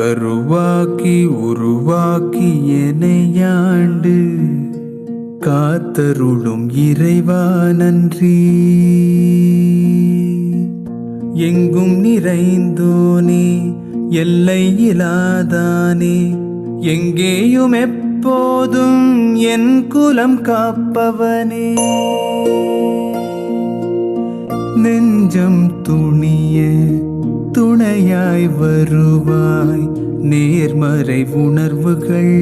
கருவாக்கி உருவாக்கி எனையாண்டு காத்தருளும் இறைவா நன்றி. எங்கும் நிறைந்தோனே எல்லை இலாதானே, எங்கேயும் எப்போதும் என் குலம் காப்பவனே. நெஞ்சம் துணிய துணையாய் வருவாய், நேர்மறை உணர்வுகள்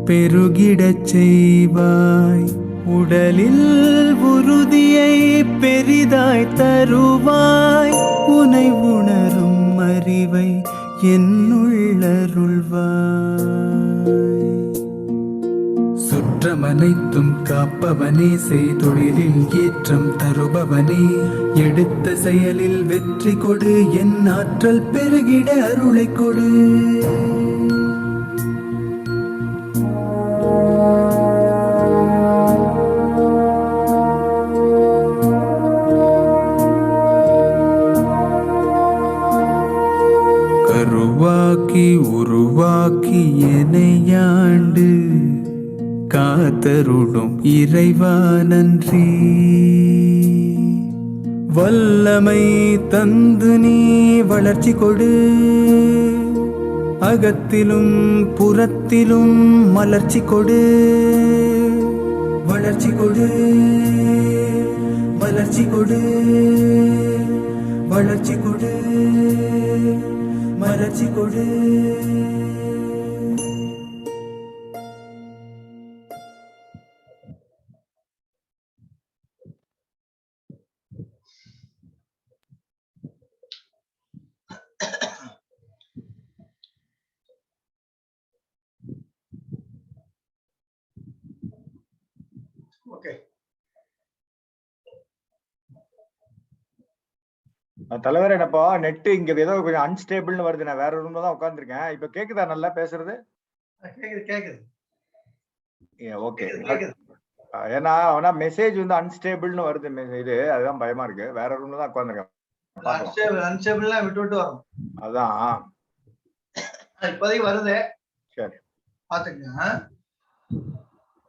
பெருகிடச் செய்வாய். உடலில் உறுதியை பெரிதாய் தருவாய், உனை உணரும் அறிவை என்னுள்ளருள்வாய். சுற்றமனைத்தும் காப்பவனே, செய்தொழிலில் ஏற்றம் தருபவனே, எடுத்த செயலில் வெற்றி கொடு, என் ஆற்றல் பெருகிட அருளை கொடு. கருவாக்கி உருவாக்கி எனையாண்டு காத்தருளும் இறைவா நன்றி. வல்லமை தந்து நீ வளர்ச்சி கொடு, அகத்திலும் புறத்திலும் மலர்ச்சி கொடு. வளர்ச்சி கொடு, வளர்ச்சி கொடு, வளர்ச்சி கொடு, மலர்ச்சி கொடு. தலைவர், என்னப்பா நெட் இங்க ஏதோ கொஞ்சம் அன்ஸ்டேபிள்னு வருது. நான் வேற ரூம்ல தான் உட்கார்ந்துருக்கேன். இப்ப கேக்குதா நல்லா பேசுறது? கேக்குது. ஓகே. ஏன்னா அவனா மெசேஜ் வந்து அன்ஸ்டேபிள்னு வருது. இது அதுதான் பயமா இருக்கு. வேற ரூம்ல தான் உட்கார்ந்துருக்கேன். அன்ஸ்டேபிள்னா விட்டு வரும். அதான் இப்போதைக்கு வருது. சரி, பாத்துக்கங்க.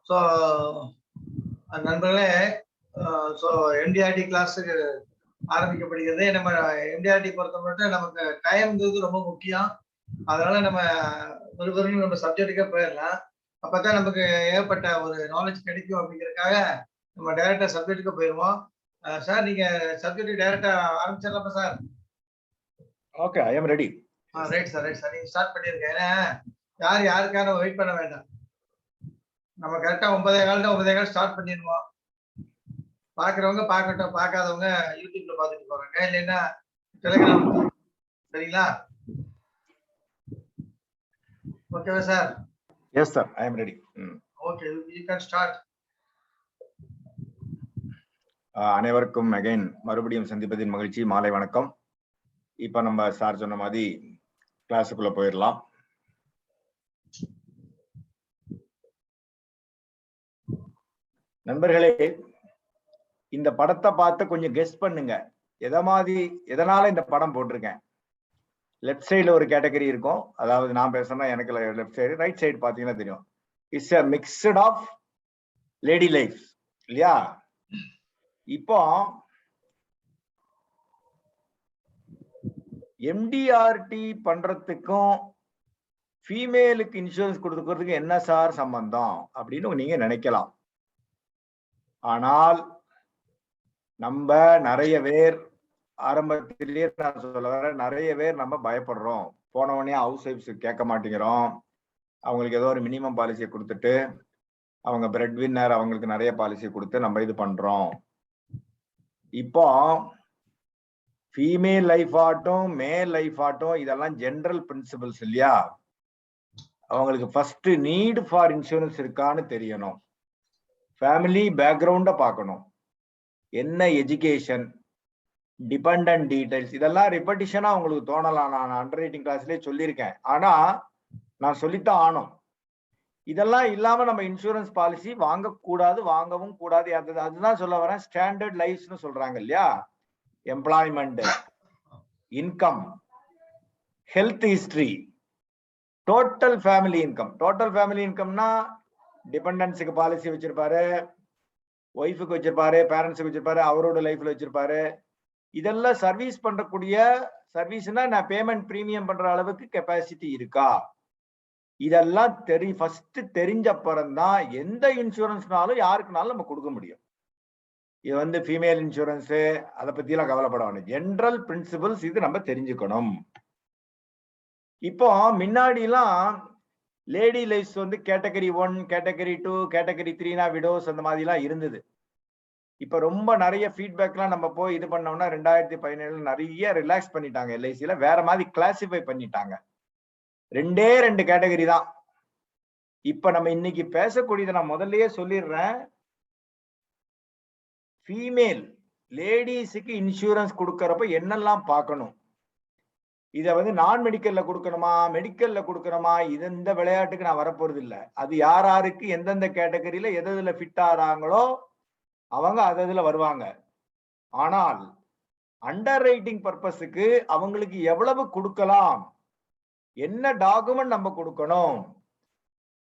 சோ நண்பர்களே, சோ எம்டிஆர்டி கிளாஸுக்கு ஆரம்பிக்கப்படுகிறது. நம்ம எம்டிஆர்டி பொறுத்த மட்டும் நமக்கு டைம்ங்கிறது ரொம்ப முக்கியம். அதனால நம்ம ஒரு நம்ம சப்ஜெக்டுக்கே போயிடலாம். அப்பதான் நமக்கு ஏற்பட்ட ஒரு நாலேஜ் கிடைக்கும். அப்படிங்கிறதுக்காக நம்ம டைரக்டா சப்ஜெக்டுக்கு போயிடுவோம். சார், நீங்க சப்ஜெக்ட் டைரக்டா ஆரம்பிச்சிடலாமா sir? Okay, I am ready. Right sir, right sir, நீங்க ஸ்டார்ட் பண்ணிருங்க. ஏன்னா யாருக்கான வெயிட் பண்ண வேண்டாம். நம்ம கரெக்டா 9:15 ஸ்டார்ட் பண்ணிடுவோம். பாக்குறவங்க பாக்கட்டும், பார்க்காதவங்க யூடியூப்ல பாத்துட்டு போறாங்க, இல்லைன்னா டெலிகிராம். சரிங்களா? ஓகேவா sir? Yes sir, I am ready. Okay, you can start. அனைவருக்கும் அகைன் மறுபடியும் சந்திப்பதின் மகிழ்ச்சி. மாலை வணக்கம். இப்ப நம்ம சார் சொன்ன மாதிரி கிளாஸுக்குள்ள போயிடலாம். நண்பர்களே, இந்த படத்தை பார்த்து கொஞ்சம் கெஸ் பண்ணுங்க. எதனால இந்த படம் போட்டிருக்கேன். லெஃப்ட் சைடுல ஒரு கேட்டகரி இருக்கும். அதாவது நான் பேசுறேன்னா எனக்கு லெஃப்ட் சைடு, ரைட் சைடு பாத்தீங்கன்னா தெரியும். It's a mixed of lady life. இல்லையா? இப்போ எம்டிஆர்டி பண்றதுக்கும் ஃபீமேலுக்கு இன்சூரன்ஸ் கொடுக்கறதுக்கு என்ன சார் சம்பந்தம் அப்படின்னு நீங்க நினைக்கலாம். ஆனால் நம்ம நிறைய பேர் ஆரம்பத்திலேயே நான் சொல்ல வர நிறைய பேர் நம்ம பயப்படுறோம். போனவனே ஹவுஸ் ஒய்ஃப்ஸ் கேட்க மாட்டேங்கிறோம். அவங்களுக்கு ஏதோ ஒரு மினிமம் பாலிசியை கொடுத்துட்டு அவங்க பிரெட் வின்னர் அவங்களுக்கு நிறைய பாலிசி கொடுத்து நம்ம இது பண்றோம். இப்போ ஃபீமேல் லைஃப் ஆட்டும் மேல் லைஃப் ஆட்டும் இதெல்லாம் ஜெனரல் பிரின்சிபல்ஸ் இல்லையா? அவங்களுக்கு ஃபர்ஸ்ட் நீட் ஃபார் இன்சூரன்ஸ் இருக்கான்னு தெரியணும். ஃபேமிலி பேக்ரவுண்ட பார்க்கணும். என்ன எஜுகேஷன், டிபெண்டன்ட் டீடைல்ஸ், இதெல்லாம் ரிப்படிஷனா உங்களுக்கு தோணலாம். நான் அண்டர் ரைட்டிங் கிளாஸ்லயே சொல்லியிருக்கேன். ஆனா நான் சொல்லித்தான் ஆனோம். இதெல்லாம் இல்லாம நம்ம இன்சூரன்ஸ் பாலிசி வாங்கக்கூடாது, வாங்கவும் கூடாது. அதுதான் சொல்ல வரேன். ஸ்டாண்டர்ட் லைஃப்ஸ்னு சொல்றாங்க இல்லையா? Employment, income, health history, total family income. Total family இன்கம்னா டிபெண்டன்ஸுக்கு பாலிசி வச்சிருப்பாரு, ஒய்ஃபுக்கு வச்சிருப்பாரு, பேரண்ட்ஸுக்கு வச்சிருப்பாரு, அவரோட லைஃப்ல வச்சிருப்பாரு. இதெல்லாம் சர்வீஸ் பண்றக்கூடிய சர்வீஸ்னா நான் பேமெண்ட் பிரீமியம் பண்ற அளவுக்கு கெப்பாசிட்டி இருக்கா? இதெல்லாம் ஃபர்ஸ்ட் தெரிஞ்ச அப்புறம்தான் எந்த இன்சூரன்ஸ்னாலும் யாருக்குனாலும் நம்ம கொடுக்க முடியும். இது வந்து ஃபீமேல் இன்சூரன்ஸ் அதை பத்தி எல்லாம் கவலைப்பட வேணும். ஜெனரல் பிரின்சிபல்ஸ் இது நம்ம தெரிஞ்சுக்கணும். இப்போ முன்னாடி எல்லாம் லேடி லைஃப்ஸ் வந்து கேட்டகரி 1, கேட்டகரி 2, கேட்டகரி 3னா விடோஸ் அந்த மாதிரி எல்லாம் இருந்தது. இப்ப ரொம்ப நிறைய ஃபீட்பேக்லாம் நம்ம போய் இது பண்ணோம்னா 2017 நிறைய ரிலாக்ஸ் பண்ணிட்டாங்க. எல்ஐசியில வேற மாதிரி கிளாசிஃபை பண்ணிட்டாங்க. 2 கேட்டகரி தான். இப்ப நம்ம இன்னைக்கு பேசக்கூடியதை நான் முதல்லயே சொல்லிடுறேன். ஃபீமேல் லேடிஸுக்கு இன்சூரன்ஸ் கொடுக்கறப்ப என்னெல்லாம் பார்க்கணும், இதை வந்து நான் மெடிக்கல்ல கொடுக்கணுமா, மெடிக்கல்ல கொடுக்கணுமா, இந்த விளையாட்டுக்கு நான் வரப்போறது இல்லை. அது யார் யாருக்கு எந்தெந்த கேட்டகரியில எதுல ஃபிட் ஆறாங்களோ அவங்க அதுல வருவாங்க. ஆனால் அண்டர் ரைட்டிங் பர்பஸுக்கு அவங்களுக்கு எவ்வளவு கொடுக்கலாம், என்ன டாக்குமெண்ட் நம்ம கொடுக்கணும்,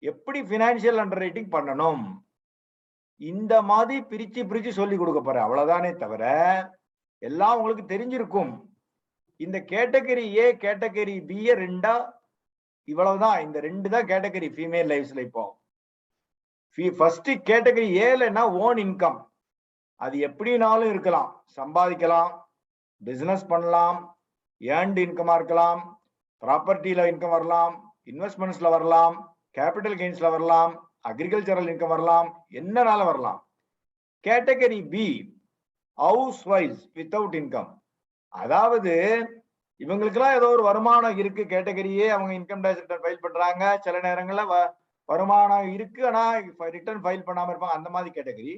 எப்படி பினான்சியல் அண்டர் ரைட்டிங் பண்ணணும், இந்த மாதிரி பிரிச்சு சொல்லி கொடுக்க போறேன். அவ்வளவுதானே தவிர எல்லாம் உங்களுக்கு தெரிஞ்சிருக்கும். இந்த கேட்டகரி ஏ கேட்டகரி பி ரெண்டா இவ்வளவுதான். இந்த 2 தான் கேட்டகரி ஃபீமேல் லைஃப்ஸ்ல. இப்போ ஃபர்ஸ்ட் கேட்டகரி ஏலன்னா ஓன் இன்கம். அது எப்படினாலும் இருக்கலாம். சம்பாதிக்கலாம், பிசினஸ் பண்ணலாம், ஏர்ன்ட் இன்கமா இருக்கலாம், ப்ராப்பர்ட்டியில இன்கம் வரலாம், இன்வெஸ்ட்மெண்ட்ஸ்ல வரலாம், கேபிட்டல் கெயின்ஸ்ல வரலாம், அக்ரிகல்ச்சரல் இன்கம் வரலாம், என்னனால வரலாம். Category B housewives without income. அதாவது இவங்களுக்கெல்லாம் ஏதோ ஒரு வருமானம் இருக்கு. கேட்டகரியே அவங்க இன்கம் டேக்ஸ் ரிட்டர்ன் ஃபைல் பண்றாங்க. சில நேரங்கள்ல வருமானம் இருக்கு ஆனா ரிட்டர்ன் ஃபைல் பண்ணாம இருப்பாங்க. அந்த மாதிரி கேட்டகரி.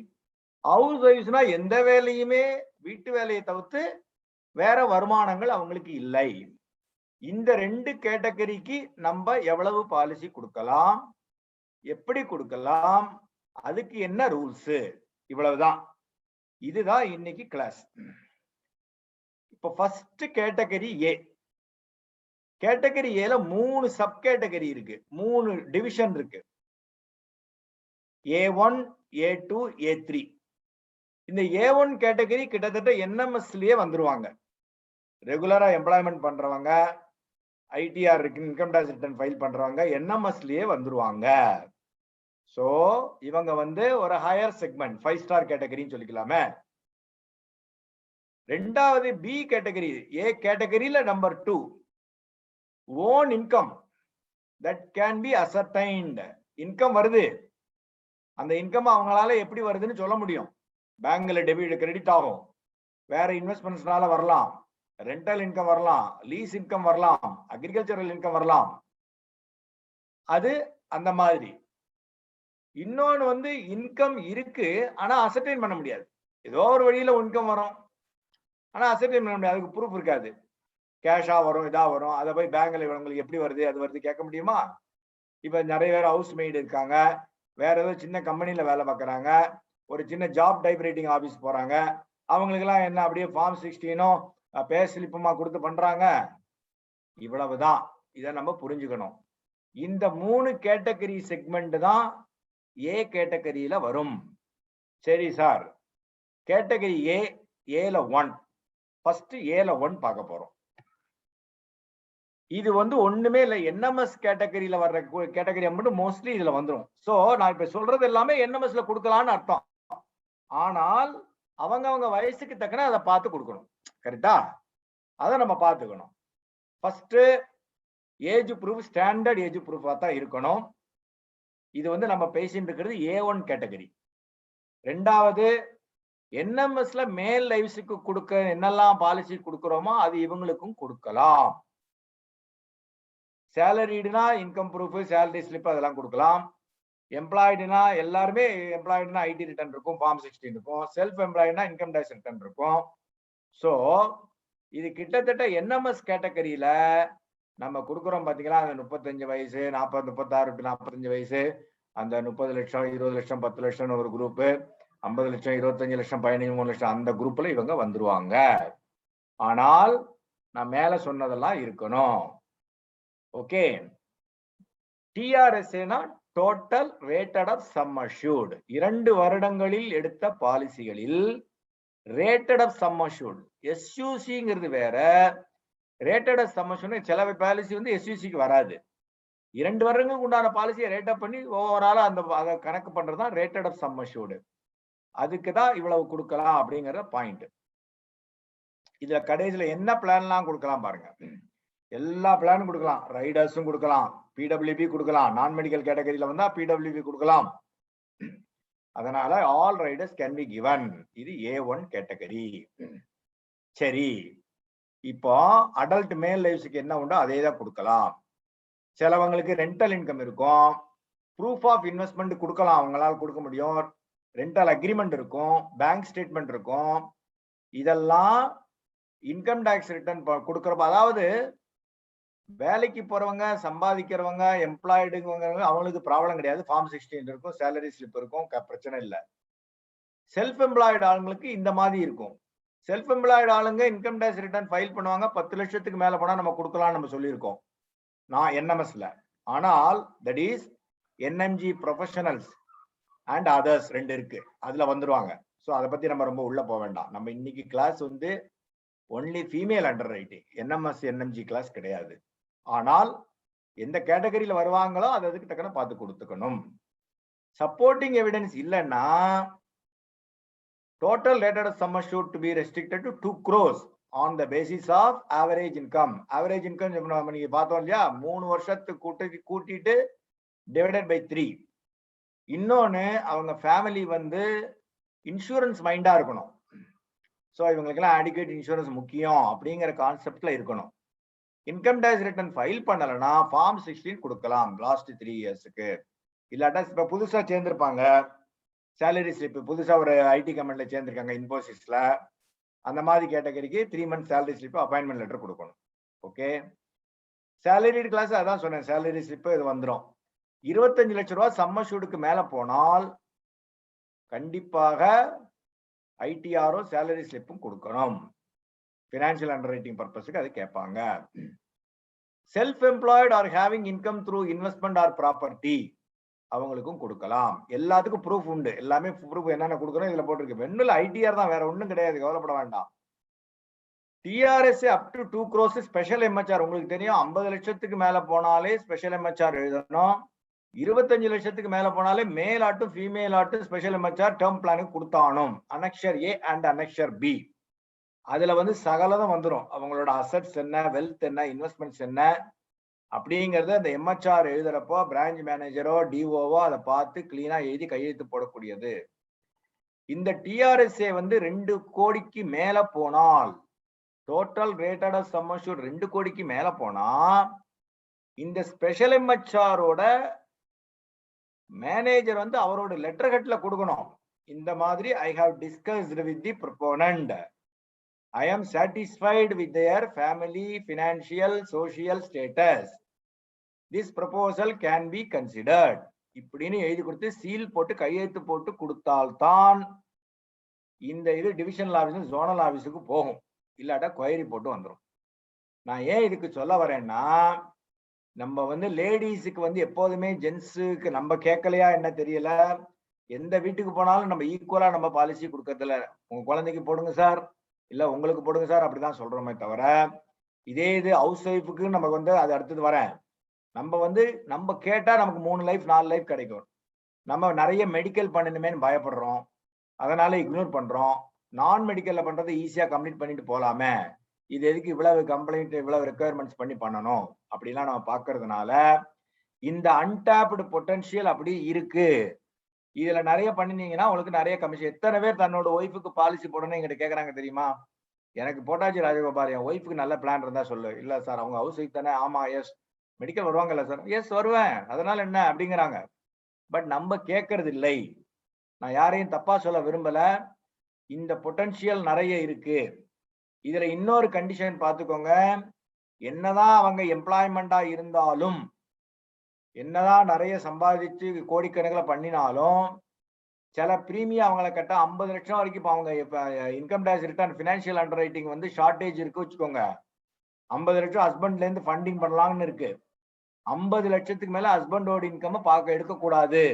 ஹவுஸ் வைஸ்னா எந்த வேலையுமே வீட்டு வேலையை தவிர்த்து வேற வருமானங்கள் அவங்களுக்கு இல்லை. இந்த 2 கேட்டகரிக்கு நம்ம எவ்வளவு பாலிசி கொடுக்கலாம், எப்படி கொடுக்கலாம், அதுக்கு என்ன ரூல்ஸ், இவ்வளவுதான். இதுதான் இன்னைக்கு கிளாஸ். இப்ப ஃபர்ஸ்ட் கேட்டகரி ஏ. கேட்டகரி ஏல 3 சப் கேட்டகரி இருக்கு, 3 டிவிஷன் இருக்கு. A1, A2, A3. இந்த A1 கேட்டகரி கிட்டத்தட்ட என்எம்எஸ்லயே வந்துருவாங்க. ரெகுலரா எம்ப்ளாய்மெண்ட் பண்றவங்க, ஐடிஆர் இருக்கு, இன்கம் டேக்ஸ் ரிட்டர்ன் ஃபைல் பண்றவங்க என்எம்எஸ்லயே வந்துருவாங்க. சோ இவங்க வந்து ஒரு ஹையர் செக்மெண்ட் 5 ஸ்டார் கேட்டகரின்னு சொல்லிக்கலாமே. ரெண்டாவது பி கேட்டகரி. ஏ கேட்டகரியில number 2 own income that can be ascertained. Income வருது, அந்த இன்கம் அவங்களால எப்படி வருதுன்னு சொல்ல முடியும். பேங்க்ல டெபிட் கிரெடிட் ஆகும், வேற இன்வெஸ்ட்மெண்ட்ஸ்னால வரலாம், ரெண்டல் இன்கம் வரலாம், லீஸ் இன்கம் வரலாம், அக்ரிகல்ச்சரல் இன்கம் வரலாம். அது அந்த மாதிரி. இன்னொன்னு வந்து இன்கம் இருக்கு ஆனா அசர்டைன் பண்ண முடியாது. ஏதோ ஒரு வழியில இன்கம் வரும் ஆனா அசர்டைன் பண்ண முடியாது. அதுக்கு ப்ரூஃப் இருக்காது. கேஷா வரும், இதா வரும், அதை போய் பேங்க்ல இவங்களுக்கு எப்படி வருது அது வருது கேட்க முடியுமா? இப்ப நிறைய பேர் ஹவுஸ் மெய்டு இருக்காங்க, வேற ஏதோ சின்ன கம்பெனில வேலை பார்க்கறாங்க, ஒரு சின்ன ஜாப் டைப்ரைட்டிங் ஆபீஸ் போறாங்க. அவங்களுக்கு எல்லாம் என்ன அப்படியே ஃபார்ம் 16 பே ஸ்லிப்புமா கொடுத்து பண்றாங்க. இவ்வளவுதான். இதை நம்ம புரிஞ்சுக்கணும். இந்த 3 கேட்டகரி செக்மெண்ட் தான் ஏ கேட்டகரியில வரும். சரி சார், கேட்டகரி ஏல 1 ஃபர்ஸ்ட் ஏல 1 பார்க்க போறோம். இது வந்து ஒண்ணுமே இல்ல, என்எம்எஸ் கேட்டகரியில வர்ற கேட்டகரி மட்டும் மோஸ்ட்லி இதுல வந்துரும். சோ நான் இப்ப சொல்றது எல்லாமே என்எம்எஸ்ல கொடுக்கலாம்னு அர்த்தம். ஆனால் அவங்க வயசுக்கு தக்கன அதை பார்த்து கொடுக்கணும். கரெக்டா? அதை நம்ம பார்த்துக்கணும். First age proof standard age ப்ரூஃபா தான் இருக்கணும். இது வந்து நம்ம பேசிட்டு இருக்கிறது A1 கேட்டகரி. ரெண்டாவது, என்எம்எஸ்ல மேல் லைவ்ஸுக்கு கொடுக்க என்னெல்லாம் பாலிசி கொடுக்கிறோமோ அது இவங்களுக்கும் கொடுக்கலாம். சேலரிடுனா இன்கம் ப்ரூஃப், சேலரி ஸ்லிப் அதெல்லாம் கொடுக்கலாம். எம்ப்ளாய்டுனா எல்லாருமே எம்ப்ளாய்டுனா ஐடி ரிட்டர்ன் இருக்கும், ஃபார்ம் 16 இருக்கும். செல்ஃப் எம்ப்ளாய்டுனா இன்கம் டேக்ஸ் ரிட்டர்ன் இருக்கும். ஸோ இது கிட்டத்தட்ட என்எம்எஸ் கேட்டகரியில நம்ம கொடுக்குறோம் பாத்தீங்களா, அந்த 35 வயசு 40 36 to 45 வயசு, அந்த 30 லட்சம் 20 லட்சம் 10 லட்சம் ஒரு குரூப், 50 லட்சம் 25 லட்சம் 15 லட்சம் அந்த குரூப்ல இவங்க வந்துருவாங்க. ஆனால் நான் மேல சொன்னதெல்லாம் இருக்கணும். ஓகே. டிஆர்எஸ்ஏனா total rated of sum assured. 2 வருடங்களில் எடுத்த பாலிசிகளில் ரேட்டட் ஆஃப் சம் அஷ்யூர்ட். எஸ்யூசிங்கிறது வேற, ரேட்டட் ஆஃப் சம் அஷ்யூர்ட் சில பாலிசி வந்து எஸ்யூசிக்கு வராது. 2 வருடங்களுக்கு உண்டான பாலிசியை ரேட் அப் பண்ணி ஓவராலா அதை கணக்கு பண்றதுதான் ரேட்டட் ஆஃப் சம் அஷ்யூர்ட். அதுக்கு தான் இவ்வளவு கொடுக்கலாம் அப்படிங்கிற பாயிண்ட். இதுல கடைசியில என்ன பிளான்லாம் கொடுக்கலாம் பாருங்க. எல்லா பிளானும் கொடுக்கலாம். ரைடர்ஸும் கொடுக்கலாம், பிடபிள்யூபி கொடுக்கலாம், நான் மெடிக்கல் கேட்டகரியில வந்தா பிடபிள்யூபி கொடுக்கலாம். அதனால all Riders can be given. இது A1 கேட்டகரி. சரி, இப்போ அடல்ட் மேல் லைஃப்ஸ்க்கு என்ன உண்டோ அதே தான் கொடுக்கலாம். சிலவங்களுக்கு ரெண்டல் இன்கம் இருக்கும், ப்ரூஃப் ஆஃப் இன்வெஸ்ட்மெண்ட் கொடுக்கலாம், அவங்களால கொடுக்க முடியும். ரெண்டல் அக்ரிமெண்ட் இருக்கும், பேங்க் ஸ்டேட்மெண்ட் இருக்கும். இதெல்லாம் இன்கம் டாக்ஸ் ரிட்டர்ன் கொடுக்கறப்ப, அதாவது வேலைக்கு போறவங்க சம்பாதிக்கிறவங்க எம்ப்ளாய்டுங்க அவங்களுக்கு ப்ராப்ளம் கிடையாது. ஃபார்ம் 16 இருக்கும், சேலரி ஸ்லிப் இருக்கும், பிரச்சனை இல்லை. செல்ஃப் எம்ப்ளாய்டு ஆளுங்களுக்கு இந்த மாதிரி இருக்கும். செல்ஃப் எம்ப்ளாய்டு ஆளுங்க இன்கம் டாக்ஸ் ரிட்டர்ன் ஃபைல் பண்ணுவாங்க. 10 லட்சத்துக்கு மேல போனா நம்ம கொடுக்கலாம்னு நம்ம சொல்லியிருக்கோம் நான் என்எம்எஸ்ல. ஆனால் that is NMG professionals and others 2 இருக்கு, அதுல வந்துருவாங்க. ஸோ அதை பத்தி நம்ம ரொம்ப உள்ள போக வேண்டாம். நம்ம இன்னைக்கு கிளாஸ் வந்து only female underwriting, NMS NMG class கிடையாது. ஆனால் எந்த கேட்டகரியில வருவாங்களோ அது அதுக்கு தக்கன பார்த்து கொடுத்துக்கணும். சப்போர்ட்டிங் எவிடன்ஸ் இல்லைன்னா total rated sum assured to be restricted to 2 crores on the basis of average income. Average income நம்ம நீங்க பார்த்தோம் இல்லையா, 3 வருஷத்துக்கு கூட்டிட்டு டிவைடட் பை 3. இன்னொன்னு அவங்க ஃபேமிலி வந்து இன்சூரன்ஸ் மைண்டா இருக்கணும். ஸோ இவங்களுக்கெல்லாம் அடிக்வேட் இன்சூரன்ஸ் முக்கியம் அப்படிங்கிற கான்செப்ட்ல இருக்கணும். இன்கம் டேக்ஸ் ரிட்டர்ன் ஃபைல் பண்ணலன்னா ஃபார்ம் 16 கொடுக்கலாம் லாஸ்ட் 3 இயர்ஸுக்கு. இல்லாட்டா இப்ப புதுசா சேர்ந்திருப்பாங்க, சேலரி ஸ்லிப் புதுசா ஒரு ஐடி கம்பெனில சேர்ந்திருக்காங்க இன்போசிஸ்ல, அந்த மாதிரி கேட்டகரிக்கு 3 months salary slip appointment letter கொடுக்கணும். ஓகே. சேலரி கிளாஸ் அதான் சொன்னேன், சேலரி ஸ்லிப் இது வந்துடும். 25 லட்சம் ரூபாய் சம் அஷ்யூர்டுக்கு மேல போனால் கண்டிப்பாக ஐடிஆரோ சேலரி ஸ்லிப்பும் கொடுக்கணும். பினான்சியல் அண்டர் ரைட்டிங் பர்பஸுக்கு அது கேட்பாங்க. Self employed or having income through investment or property அவங்களுக்கும் கொடுக்கலாம். எல்லாத்துக்கும் ப்ரூஃப் உண்டு, எல்லாமே ப்ரூஃப் என்னென்ன கொடுக்கணும் இதுல போட்டிருக்கு. வெண்ணுல ஐடிஆர் தான், வேற ஒன்றும் கிடையாது, கவலைப்பட வேண்டாம். TRS up to 2 crores special MHR. உங்களுக்கு தெரியும் 50 லட்சத்துக்கு மேல போனாலே ஸ்பெஷல் எம்ஹெச்ஆர் எழுதணும். 25 லட்சத்துக்கு மேல போனாலே மேல் ஆட்டும் ஃபீமேல் ஆட்டும் ஸ்பெஷல் எம்ஹெச்ஆர் டேர்ம் பிளானுக்கு கொடுத்தானும். Annexure A and annexure B. அதுல வந்து சகலதும் வந்துடும். அவங்களோட அசட்ஸ் என்ன, வெல்த் என்ன, இன்வெஸ்ட்மெண்ட்ஸ் என்ன அப்படிங்கறத அந்த எம்ஹெச்ஆர் எழுதுறப்போ பிரான்ச் மேனேஜரோ டிஓவோ அதை பார்த்து கிளீனா எழுதி கையெழுத்து போடக்கூடியது. இந்த டிஆர்எஸ்ஏ வந்து 2 கோடிக்கு மேல போனால், total rated of sum assured 2 கோடிக்கு மேல போனா இந்த ஸ்பெஷல் எம்ஹெச்ஆரோட மேனேஜர் வந்து அவரோட லெட்டர் ஹெட்ல கொடுக்கணும். இந்த மாதிரி I have discussed with the proponent, I am satisfied with their family, financial, social status. This proposal can be considered. இப்படின்னு எழுதி கொடுத்து சீல் போட்டு கையெழுத்து போட்டு கொடுத்தால்தான் இந்த இது டிவிஷனல் ஆஃபீஸ் ஜோனல் ஆஃபீஸுக்கு போகும். இல்லாட்டா கொயரி போட்டு வந்துடும். நான் ஏன் இதுக்கு சொல்ல வரேன்னா, நம்ம வந்து லேடிஸுக்கு வந்து எப்போதுமே ஜென்ஸுக்கு நம்ம கேட்கலையா என்ன தெரியல, எந்த வீட்டுக்கு போனாலும் நம்ம ஈக்குவலா நம்ம பாலிசி கொடுக்கறதுல உங்க குழந்தைக்கு போடுங்க சார், இல்ல உங்களுக்கு போடுங்க சார் அப்படிதான் சொல்றோமே தவிர, இதே இது ஹவுஸ் ஒய்ஃபுக்கு நமக்கு வந்து அது அடுத்தது வரேன். நம்ம கேட்டா நமக்கு 3 லைஃப் 4 லைஃப் கிடைக்கும். நம்ம நிறைய மெடிக்கல் பண்ணணுமேன்னு பயப்படுறோம். அதனால இக்னோர் பண்றோம். நான் மெடிக்கல்ல பண்றது ஈஸியா கம்ப்ளீட் பண்ணிட்டு போலாமே. இது எதுக்கு இவ்வளவு கம்ப்ளைண்ட் இவ்வளவு ரெக்குயர்மெண்ட்ஸ் பண்ணணும் அப்படிலாம் நம்ம பாக்குறதுனால இந்த அன்டாப்டு பொட்டன்ஷியல் அப்படி இருக்கு. இதுல நிறைய பண்ணினீங்கன்னா உங்களுக்கு நிறைய கமிஷன். எத்தனை பேர் தன்னோட ஒய்ஃபுக்கு பாலிசி போடணும் எங்கிட்ட கேக்குறாங்க தெரியுமா? எனக்கு போட்டாச்சு ராஜகோபால், என் ஒய்ஃபுக்கு நல்ல பிளான் இருந்தா சொல்லு. இல்ல சார் அவங்க ஹவுஸ் ஒய்ஃப் தானே. ஆமா எஸ். மெடிக்கல் வருவாங்கல்ல சார்? எஸ் வருவேன். அதனால என்ன அப்படிங்கிறாங்க. பட் நம்ம கேட்கறது இல்லை. நான் யாரையும் தப்பா சொல்ல விரும்பல. இந்த பொட்டன்ஷியல் நிறைய இருக்கு. இதுல இன்னொரு கண்டிஷன் பாத்துக்கோங்க. என்னதான் அவங்க எம்ப்ளாய்மெண்டா இருந்தாலும், என்னதான் நிறைய சம்பாதிச்சு கோடிக்கணக்கில் பண்ணினாலும், சில பிரீமியம் அவங்கள கட்ட 50 லட்சம் வரைக்கும் இப்ப அவங்க income tax return financial underwriting வந்து ஷார்டேஜ் இருக்கு வச்சுக்கோங்க. 50 லட்சம் ஹஸ்பண்ட்ல இருந்து ஃபண்டிங் பண்ணலாம்னு இருக்கு. 50 லட்சத்துக்கு மேல ஹஸ்பண்டோட இன்கம் பார்க்க எடுக்கக்கூடாது.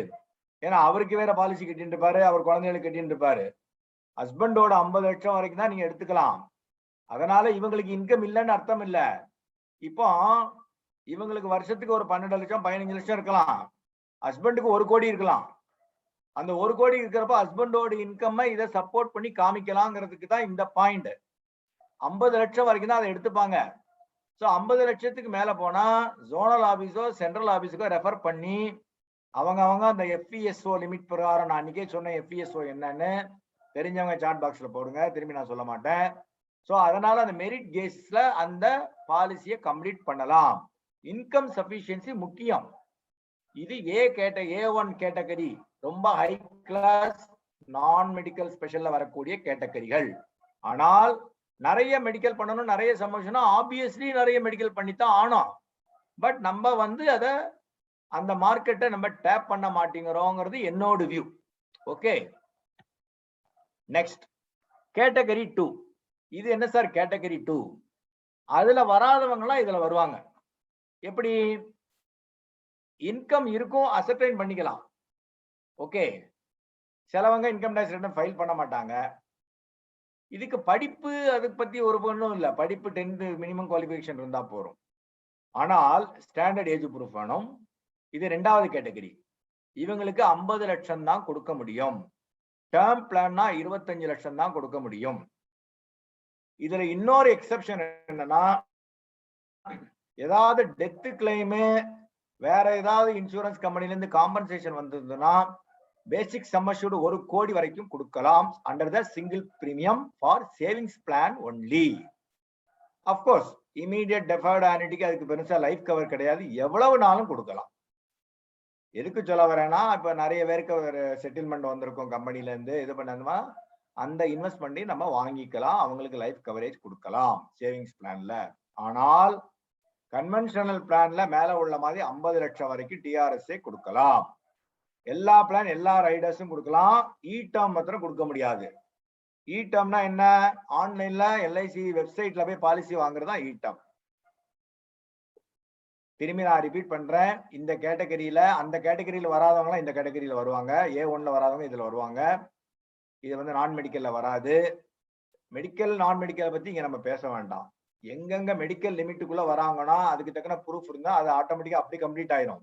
ஏன்னா அவருக்கு வேற பாலிசி கட்டிட்டு இருப்பாரு, அவர் குழந்தைகளுக்கு கட்டிட்டு இருப்பாரு. ஹஸ்பண்டோட 50 லட்சம் வரைக்கும் தான் நீங்க எடுத்துக்கலாம். அதனால இவங்களுக்கு இன்கம் இல்லைன்னு அர்த்தம் இல்ல. இப்போ இவங்களுக்கு வருஷத்துக்கு ஒரு 12 லட்சம் 15 லட்சம் இருக்கலாம். ஹஸ்பண்டுக்கு 1 கோடி இருக்கலாம். அந்த 1 கோடி இருக்கிறப்ப ஹஸ்பண்டோட இன்கம் இதை சப்போர்ட் பண்ணி காமிக்கலாங்கிறதுக்கு தான் இந்த பாயிண்ட். 50 லட்சம் வரைக்கும் தான் அதை எடுத்துப்பாங்க. ஸோ 50 லட்சத்துக்கு மேல போனா ஜோனல் ஆபீஸோ சென்ட்ரல் ஆபீஸுக்கோ ரெஃபர் பண்ணி அவங்க அந்த எஃப்இஎஸ்ஓ லிமிட் பிரகாரம், நான் அன்னைக்கே சொன்ன எஃப்இஎஸ்ஓ என்னன்னு தெரிஞ்சவங்க சாட் பாக்ஸ்ல போடுங்க, திரும்பி நான் சொல்ல மாட்டேன். ஸோ அதனால அந்த மெரிட் கேஸ்ல அந்த பாலிசியை கம்ப்ளீட் பண்ணலாம். இன்கம் சஃபிஷியன்சி முக்கியம். இது A1 கேட்டகரி, ரொம்ப ஹை கிளாஸ் நான் மெடிக்கல் ஸ்பெஷல்ல வரக்கூடிய கேட்டகரிகள். ஆனால் நிறைய மெடிக்கல் பண்ணணும், நிறைய சமோஷனா ஆப்வியஸ்லி நிறைய மெடிக்கல் பண்ணித்தான் ஆனோம். பட் நம்ம அதை அந்த மார்க்கெட்டை நம்ம டேப் பண்ண மாட்டேங்கிறோங்கிறது என்னோட வியூ. Okay, next category 2. இது என்ன சார் கேட்டகரி 2? அதுல வராதவங்க எல்லாம் இதுல வருவாங்க. எப்படி? இன்கம் இருக்கும், அசர்டைன் பண்ணிக்கலாம். ஓகே, சிலவங்க இன்கம் டேக்ஸ் ரிட்டர்ன் ஃபைல் பண்ண மாட்டாங்க. இதுக்கு படிப்பு அதை பத்தி ஒரு பொண்ணும் இல்ல. படிப்பு 10th மினிமம் குவாலிஃபிகேஷன் இருந்தா போறோம். ஆனால் ஸ்டாண்டர்ட் ஏஜ் ப்ரூஃப் வேணும். இது 2வது கேட்டகரி. இவங்களுக்கு 50 லட்சம் தான் கொடுக்க முடியும். டேர்ம் பிளான்னா 25 லட்சம் தான் கொடுக்க முடியும். இதுல இன்னொரு எக்ஸெப்ஷன் என்னன்னா, ஏதாவது டெத் கிளைமு வேற ஏதாவது இன்சூரன்ஸ் கம்பெனில இருந்து காம்பன்சேஷன் வந்ததுன்னா பேசிக் சம் அஷ்யூர்ட் 1 கோடி வரைக்கும் கொடுக்கலாம் under the single premium for savings plan only. Of course immediate deferred ஆனிட்டிக்கு அதுக்கு பெருசா லைஃப் கவர் கிடையாது, எவ்வளவு நாளும் கொடுக்கலாம். எதுக்கு சொல்ல வரேன்னா, இப்ப நிறைய பேருக்கு ஒரு செட்டில்மெண்ட் வந்திருக்கும் கம்பெனில இருந்து, இது பண்ணதுமா அந்த இன்வெஸ்ட் பண்ணி நம்ம வாங்கிக்கலாம், அவங்களுக்கு லைஃப் கவரேஜ் கொடுக்கலாம் சேவிங்ஸ் பிளான்ல. ஆனால் கன்வென்ஷனல் பிளான்ல மேல உள்ள மாதிரி 50 லட்சம் வரைக்கும் டிஆர்எஸ்ஏ கொடுக்கலாம். எல்லா பிளான் எல்லா ரைடர்ஸும் கொடுக்கலாம். இ டேர்ம் மாத்திரம் கொடுக்க முடியாது. இ டேர்ம்னா என்ன? ஆன்லைன்ல எல்ஐசி வெப்சைட்ல போய் பாலிசி வாங்குறதா இ டேர்ம். திரும்பி நான் ரிப்பீட் பண்றேன், இந்த கேட்டகரியில அந்த கேட்டகரியில வராதவங்க இந்த கேட்டகரியில வருவாங்க. A1ல வராதவங்க இதுல வருவாங்க. இது நான் மெடிக்கல்ல வராது. மெடிக்கல் நான் மெடிக்கல் பத்தி இங்க நம்ம பேச வேண்டாம். எங்கெங்க மெடிக்கல் லிமிட்டுக்குள்ள வராங்கன்னா அதுக்கு தக்கன ப்ரூஃப் இருந்தா அது ஆட்டோமேட்டிக்கா அப்படி கம்ப்ளீட் ஆயிரும்.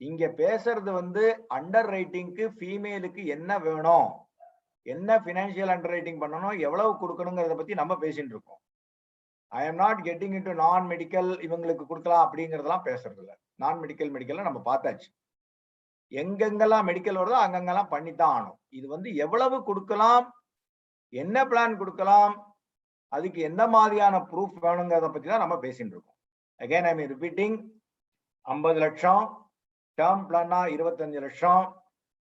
இங்க பேசுறது அண்டர் ரைட்டிங்க்கு ஃபீமேலுக்கு என்ன வேணும், என்ன பினான்சியல் அண்டர் ரைட்டிங் பண்ணணும், எவ்வளவு கொடுக்கணுங்கிறத பத்தி நம்ம பேசிட்டு இருக்கோம். I am not getting into நான் மெடிக்கல் இவங்களுக்கு கொடுக்கலாம் அப்படிங்கறதெல்லாம் பேசுறது இல்லை. நான் மெடிக்கல் நம்ம பார்த்தாச்சு. எங்கெங்கெல்லாம் மெடிக்கல் வருதோ அங்கங்கெல்லாம் பண்ணித்தான் ஆகணும். இது எவ்வளவு கொடுக்கலாம், என்ன பிளான் கொடுக்கலாம், அதுக்கு எந்த மாதிரியான ப்ரூஃப் வேணுங்கிறத பத்தி தான் நம்ம பேசிட்டு இருக்கோம். அகைன் ஐ மீன் ரிப்பீட்டிங், 50 லட்சம் டேர்ம் பிளான்னா 25 லட்சம்,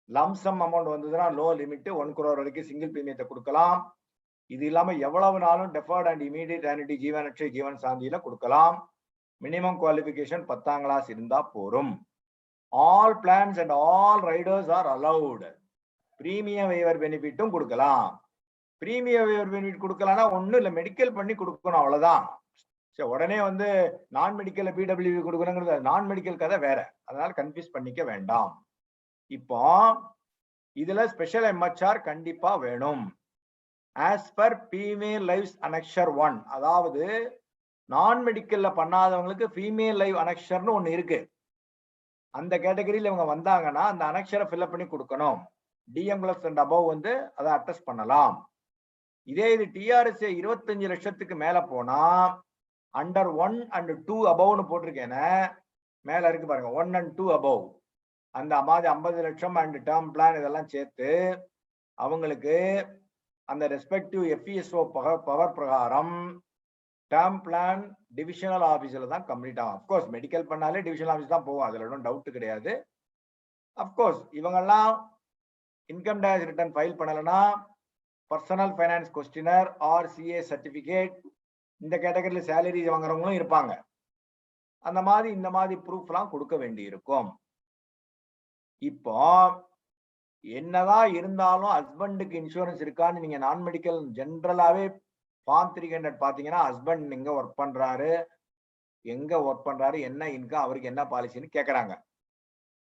லம்சம் அமௌண்ட் வந்ததுன்னா லோ லிமிட் 1 crore வரைக்கும் சிங்கிள் பிரீமியத்தை கொடுக்கலாம். இது இல்லாம எவ்வளவு நாளும் deferred and immediate annuity Jeevan Akshaya Jeevan சாந்தியில கொடுக்கலாம். மினிமம் குவாலிஃபிகேஷன் 10ஆம் கிளாஸ் இருந்தா போரும். All plans and all riders are allowed. Premium waiver பெனிஃபிட்டும் கொடுக்கலாம். பிரீமியம் வேவர் பெனிஃபிட் கொடுக்கலாம்னா ஒண்ணும் இல்ல, மெடிக்கல் பண்ணி கொடுக்கணும், அவ்வளவுதான். சரி, உடனே நான் மெடிக்கல்ல பிடபிள்யூ கொடுக்கணுங்கிறது நான் மெடிக்கல் கதை வேற, அதனால கன்ஃபியூஸ் பண்ணிக்க வேண்டாம். இப்போ இதுல ஸ்பெஷல் எம்ஹெச்ஆர் கண்டிப்பா வேணும். As per female lives annexure 1, அதாவது நான் மெடிக்கல்ல பண்ணாதவங்களுக்கு ஃபீமேல் லைவ் அனெக்ஷர்னு ஒண்ணு இருக்கு. அந்த கேட்டகரியில இவங்க வந்தாங்கன்னா அந்த அனெக்ஷரை ஃபில் பண்ணி கொடுக்கணும். டிஎம்எல்எஸ் அண்ட் அபவ் வந்து அதை அட்டஸ்ட் பண்ணலாம். இதே இது டிஆர்எஸ்ஏ 25 லட்சத்துக்கு மேல போனா அண்டர் 1 and 2 அபவ்னு போட்டிருக்கேன்னு மேல இருக்கு பாருங்க, 1 and 2 அபவ், அந்த மாதிரி 50 லட்சம் அண்ட் டேர்ம் பிளான் இதெல்லாம் சேர்த்து அவங்களுக்கு அந்த ரெஸ்பெக்டிவ் எஃப்இஎஸ்ஓ பவர் பிரகாரம் டேர்ம் பிளான் டிவிஷனல் ஆபீஸ்ல தான் கம்ப்ளீட் ஆகும். அப்கோர்ஸ் மெடிக்கல் பண்ணாலே டிவிஷனல் ஆபீஸ் தான் போகும், அதுல ஒன்றும் டவுட் கிடையாது. அப்கோர்ஸ் இவங்கெல்லாம் இன்கம் டேக்ஸ் ரிட்டர்ன் ஃபைல் பண்ணலைன்னா personal finance questionnaire or CA certificate, இந்த கேட்டகரியில் சேலரி வாங்குறவங்களும் இருப்பாங்க. அந்த மாதிரி இந்த மாதிரி ப்ரூஃப்லாம் கொடுக்க வேண்டி இருக்கும். இப்போ என்னதான் இருந்தாலும் ஹஸ்பண்டுக்கு இன்சூரன்ஸ் இருக்கான்னு நீங்க நான் மெடிக்கல் ஜென்ரலாவே ஃபார்ம் 300 பாத்தீங்கன்னா ஹஸ்பண்ட் எங்க ஒர்க் பண்றாரு, என்ன இன்கம், அவருக்கு என்ன பாலிசின்னு கேக்குறாங்க.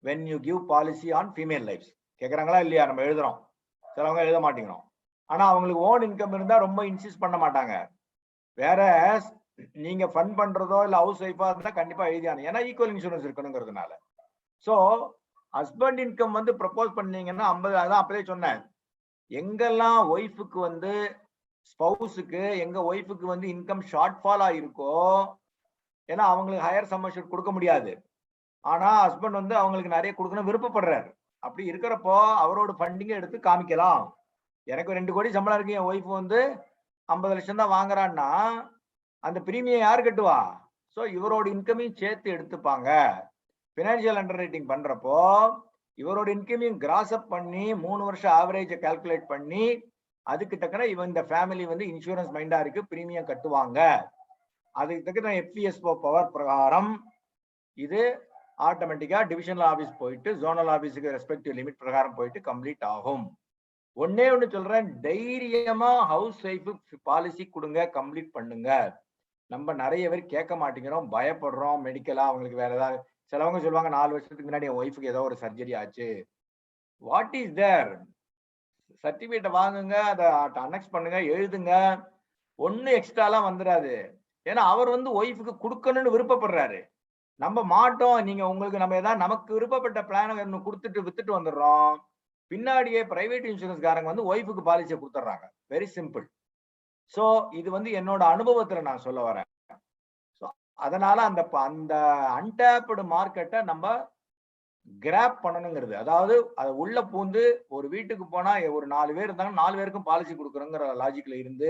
When you give policy on female lifes கேக்குறாங்களா இல்லையா? நம்ம எழுதுறோம், சிலவங்க எழுத மாட்டேங்கிறோம். ஆனா அவங்களுக்கு ஓன் இன்கம் இருந்தா ரொம்ப இன்சிஸ்ட் பண்ண மாட்டாங்க. வேற நீங்க ஃபண்ட் பண்றதோ இல்ல ஹவுஸ் ஒய்ஃபா இருந்தா கண்டிப்பா எழுதியானு, ஏன்னா ஈக்குவல் இன்சூரன்ஸ் இருக்கணுங்கிறதுனால. சோ ஹஸ்பண்ட் இன்கம் வந்து ப்ரப்போஸ் பண்ணீங்கன்னா 50, அதான் அப்பவே சொன்னேன், எங்கெல்லாம் ஒய்ஃபுக்கு வந்து ஸ்பௌஸுக்கு எங்க ஒய்ஃபுக்கு வந்து இன்கம் ஷார்ட் ஃபால் ஆயிருக்கோ, ஏன்னா அவங்களுக்கு ஹையர் சம் அஷ்யூர்ட் கொடுக்க முடியாது, ஆனா ஹஸ்பண்ட் வந்து அவங்களுக்கு நிறைய கொடுக்கணும் விருப்பப்படுறாரு. அப்படி இருக்கிறப்போ அவரோட ஃபண்டிங்கை எடுத்து காமிக்கலாம். எனக்கு 2 கோடி சம்பளம் இருக்கு, என் ஒய்ஃப் வந்து 50 லட்சம் தான் வாங்குறான்னா அந்த பிரீமியம் யார் கட்டுவா? ஸோ இவரோட இன்கமையும் சேர்த்து எடுத்துப்பாங்க. பினான்சியல் அண்டர் ரைட்டிங் பண்றப்போ இவரோட இன்கமையும் கிராஸ் அப் பண்ணி 3 வருஷம் ஆவரேஜை கால்குலேட் பண்ணி அதுக்கு தக்கன இவன் இந்த ஃபேமிலி வந்து இன்சூரன்ஸ் மைண்டா இருக்கு, பிரீமியம் கட்டுவாங்க. அதுக்கு தக்கன எஃப்இஎஸ்ஓ பவர் பிரகாரம் இது ஆட்டோமேட்டிக்கா டிவிஷனல் ஆபீஸ் போயிட்டு ஜோனல் ஆபீஸுக்கு ரெஸ்பெக்டிவ் லிமிட் பிரகாரம் போயிட்டு கம்ப்ளீட் ஆகும். ஒன்னே ஒண்ணு சொல்றேன், தைரியமா ஹவுஸ் ஒய்ஃப் பாலிசி கொடுங்க, கம்ப்ளீட் பண்ணுங்க. நம்ம நிறைய பேர் கேட்க மாட்டேங்கிறோம், பயப்படுறோம். மெடிக்கலா அவங்களுக்கு வேற ஏதாவது, சிலவங்க சொல்லுவாங்க 4 வருஷத்துக்கு முன்னாடி என் ஒய்ஃபுக்கு ஏதோ ஒரு சர்ஜரி ஆச்சு. What is there? சர்டிபிகேட்டை வாங்குங்க, அதை அனெக்ஸ் பண்ணுங்க, எழுதுங்க, ஒன்னும் எக்ஸ்ட்ராலாம் வந்துடாது. ஏன்னா அவர் வந்து ஒய்ஃபுக்கு கொடுக்கணும்னு விருப்பப்படுறாரு. நம்ம மாட்டோம், நீங்க உங்களுக்கு நம்ம ஏதாவது நமக்கு விருப்பப்பட்ட பிளான் கொடுத்துட்டு வித்துட்டு வந்துடுறோம். பின்னாடியே பிரைவேட் இன்சூரன்ஸ்காரங்க வந்து ஒய்ஃபுக்கு பாலிசியை கொடுத்துட்றாங்க. Very simple. சோ இது வந்து என்னோட அனுபவத்துல நான் சொல்ல வரேன். அதனால அந்த அன்டாப்டு மார்க்கெட்டை நம்ம கிராப் பண்ணணுங்கிறது, அதாவது அதை உள்ள பூந்து ஒரு வீட்டுக்கு போனா ஒரு 4 பேர் இருந்தாங்க, 4 பேருக்கும் பாலிசி கொடுக்குறோங்கிற லாஜிக்ல இருந்து,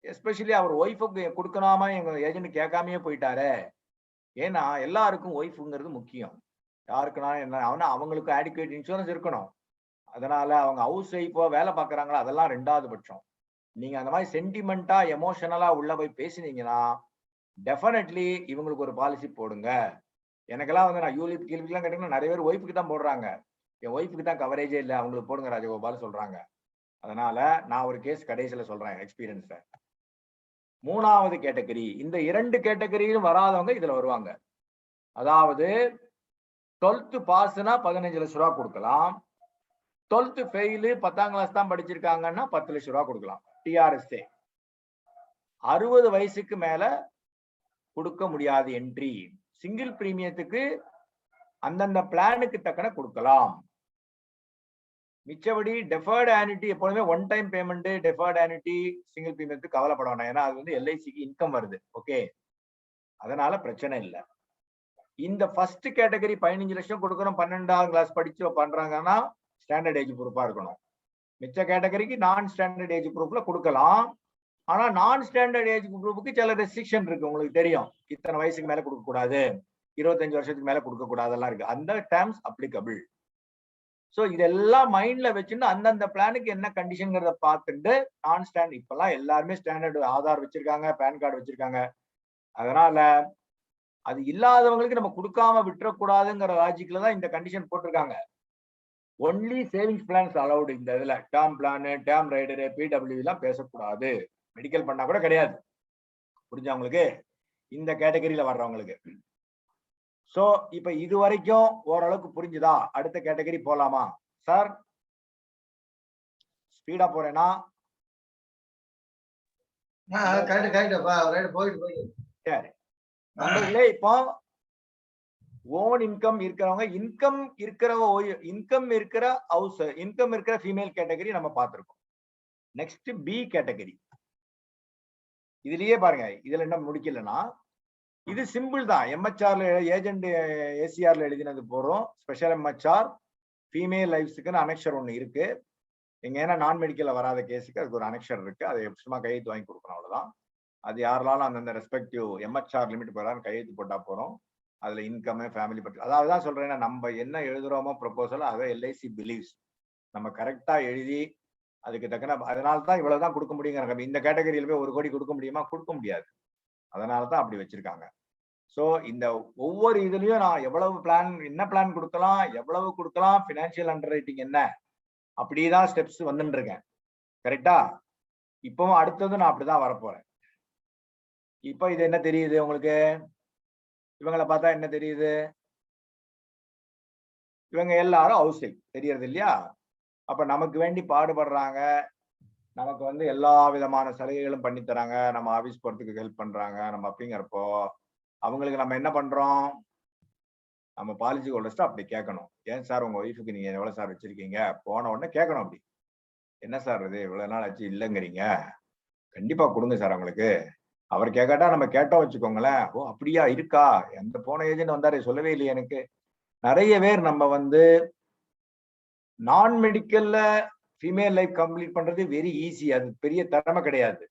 எஸ்பெஷலி அவர் ஒய்ஃபுக்கு கொடுக்கணாம எங்க ஏஜென்ட் கேட்காமயே போயிட்டாரு. ஏன்னா எல்லாருக்கும் ஒய்ஃபுங்கிறது முக்கியம். யாருக்குன்னா என்ன, அவங்களுக்கு ஆடிகுவேட் இன்சூரன்ஸ் இருக்கணும். அதனால அவங்க ஹவுஸ் ஒய்ஃபோ வேலை பார்க்கறாங்களா அதெல்லாம் 2வது பட்சம். நீங்க அந்த மாதிரி சென்டிமெண்டா எமோஷனலா உள்ள போய் பேசினீங்கன்னா டெஃபினெட்லி இவங்களுக்கு ஒரு பாலிசி போடுங்க. எனக்கெல்லாம் வந்து நான் யூலிப் கீழ்லாம் கேட்டீங்கன்னா நிறைய பேர் ஒய்ஃபுக்கு தான் போடுறாங்க, என் ஒய்ஃபுக்கு தான் கவரேஜே இல்லை, அவங்களுக்கு போடுங்க ராஜகோபால் சொல்றாங்க. அதனால நான் ஒரு கேஸ் கடைசியில சொல்றேன் எக்ஸ்பீரியன்ஸ. 3வது கேட்டகரி, இந்த 2 கேட்டகரியிலும் வராதவங்க இதுல வருவாங்க. அதாவது 12th பாஸ்னா 15 லட்சம் ரூபாய் கொடுக்கலாம், 12th ஃபெயிலு 10ஆம் கிளாஸ் தான் படிச்சிருக்காங்கன்னா 10 லட்சம் ரூபாய் கொடுக்கலாம். டிஆர்எஸ்ஏ 60 வயசுக்கு மேல கொடுக்க முடியாது என்ட்ரி. சிங்கிள் பிரீமியத்துக்கு அந்தந்த பிளானுக்கு தக்கன கொடுக்கலாம். மிச்சபடி டெஃபர்ட் ஆனிட்டி எப்பொழுதுமே one time payment, deferred annuity single பிரீமியத்துக்கு கவலைப்பட வேண்டாம், ஏன்னா அது வந்து எல்ஐசிக்கு இன்கம் வருது. ஓகே, அதனால பிரச்சனை இல்லை. இந்த ஃபர்ஸ்ட் கேட்டகரி 15 லட்சம் கொடுக்கணும், 12ஆம் கிளாஸ் படிச்சு பண்றாங்கன்னா ஸ்டாண்டர்ட் ஏஜ் ப்ரூஃபா இருக்கணும். மிச்ச கேட்டகரிக்கு நான் ஸ்டாண்டர்ட் ஏஜ் ப்ரூஃப்ல கொடுக்கலாம். ஆனா நான் ஸ்டாண்டர்ட் ஏஜ் ப்ரூஃபுக்கு சில ரெஸ்ட்ரிக்ஷன் இருக்கு, உங்களுக்கு தெரியும். இத்தனை வயசுக்கு மேல கொடுக்க கூடாது, 25 வருஷத்துக்கு மேல கொடுக்க கூடாதெல்லாம் இருக்கு. அந்த டேர்ம்ஸ் அப்ளிகபிள். சோ இதெல்லாம் மைண்ட்ல வச்சுட்டு அந்தந்த பிளானுக்கு என்ன கண்டிஷன்ங்கிறத பார்த்துட்டு நான் ஸ்டாண்டர்ட், இப்பெல்லாம் எல்லாருமே ஸ்டாண்டர்ட் ஆதார் வச்சிருக்காங்க, பேன் கார்டு வச்சிருக்காங்க. அதனால அது இல்லாதவங்களுக்கு நம்ம கொடுக்காம விட்டுறக்கூடாதுங்கிற லாஜிக்ல தான் இந்த கண்டிஷன் போட்டிருக்காங்க. Only savings plans allowed. இந்த இதுல term plan, term rider, PW எல்லாம் பேசக்கூடாது. மெடிக்கல் பண்ணா கூட கிடையாது. புரிஞ்சா உங்களுக்கு? இந்த கேட்டகரியில வர்றவங்களுக்கு. சோ இப்ப இது வரைக்கும் ஓரளவுக்கு புரிஞ்சுதா? அடுத்த கேட்டகரி போலாமா சார்? ஸ்பீடா போறேன்னா சரி நண்பர்களே, இப்போ ஓன் இன்கம் இருக்கிறவங்க, இன்கம் இருக்கிற ஹவுஸ், இன்கம் இருக்கிற ஃபீமேல் கேட்டகரி நம்ம பார்த்திருக்கோம். Next B category. இதுலயே பாருங்க, இதுல என்ன முடிக்கலன்னா, இது சிம்பிள் தான். எம்ஹெச்ஆர்ல ஏஜென்ட் ஏசிஆர்ல எழுதினது போறோம். ஸ்பெஷல் எம்ஹெச்ஆர் ஃபீமேல் லைஃப்ஸுக்குன்னு அனெக்ஷர் ஒண்ணு இருக்கு. எங்க ஏன்னா நான் மெடிக்கல்ல வராத கேஸுக்கு அதுக்கு ஒரு அனெக்ஷர் இருக்கு. அதை சும்மா கையெழுத்து வாங்கி கொடுக்கணும், அவ்வளவுதான். அது யாரெல்லாம் அந்தந்த ரெஸ்பெக்டிவ் எம்ஹெச்ஆர் லிமிட் போறான்னு கையெழுத்து போட்டா போறோம். அதுல இன்கம், ஃபேமிலி பற்றி, அதான் சொல்றேன், நம்ம என்ன எழுதுறோமோ ப்ரொபோசல், அதை எல்ஐசி பிலீவ்ஸ் நம்ம கரெக்டா எழுதி அதுக்கு தக்கன, அதனால தான் இவ்வளவுதான் கொடுக்க முடியுங்கிறாங்க. இந்த கேட்டகரியில போய் 1 கோடி கொடுக்க முடியுமா? கொடுக்க முடியாது. அதனால தான் அப்படி வச்சிருக்காங்க. சோ இந்த ஒவ்வொரு இதுலயும் நான் எவ்வளவு பிளான், என்ன பிளான் கொடுக்கலாம், எவ்வளவு கொடுக்கலாம், பினான்சியல் அண்டர் ரைட்டிங் என்ன, அப்படிதான் ஸ்டெப்ஸ் வந்துட்டு இருக்கேன். கரெக்டா? இப்பவும் அடுத்தது நான் அப்படிதான் வரப்போறேன். இப்ப இது என்ன தெரியுது உங்களுக்கு? இவங்களை பார்த்தா என்ன தெரியுது? இவங்க எல்லாரும் ஹவுஸ் ஒய்ஃப் தெரியறது இல்லையா? அப்ப நமக்கு வேண்டி பாடுபடுறாங்க, நமக்கு வந்து எல்லா விதமான சலுகைகளும் பண்ணி தராங்க, நம்ம ஆபீஸ் போறதுக்கு ஹெல்ப் பண்றாங்க, நம்ம அப்படிங்கிறப்போ அவங்களுக்கு நம்ம என்ன பண்றோம்? நம்ம பாலிசி ஹோல்டர்ஸ் அப்படி கேட்கணும். ஏன் சார் உங்க ஒய்ஃபுக்கு நீங்க எவ்வளவு சார் வச்சிருக்கீங்க? போன உடனே கேட்கணும். அப்படி என்ன சார் இது இவ்வளவு நாள் ஆச்சு இல்லைங்கிறீங்க, கண்டிப்பா கொடுங்க சார் அவங்களுக்கு. அவர் கேட்காட்டா நம்ம கேட்டோம் வச்சுக்கோங்களேன். ஓ அப்படியா இருக்கா, எந்த போன ஏஜென்ட் வந்தாரு சொல்லவே இல்லையே எனக்கு. நிறைய பேர் நம்ம வந்து நான் மெடிக்கல்ல ஃபீமேல் லைஃப் கம்ப்ளீட் பண்றது வெரி ஈஸி, அது பெரிய திறமை கிடையாது.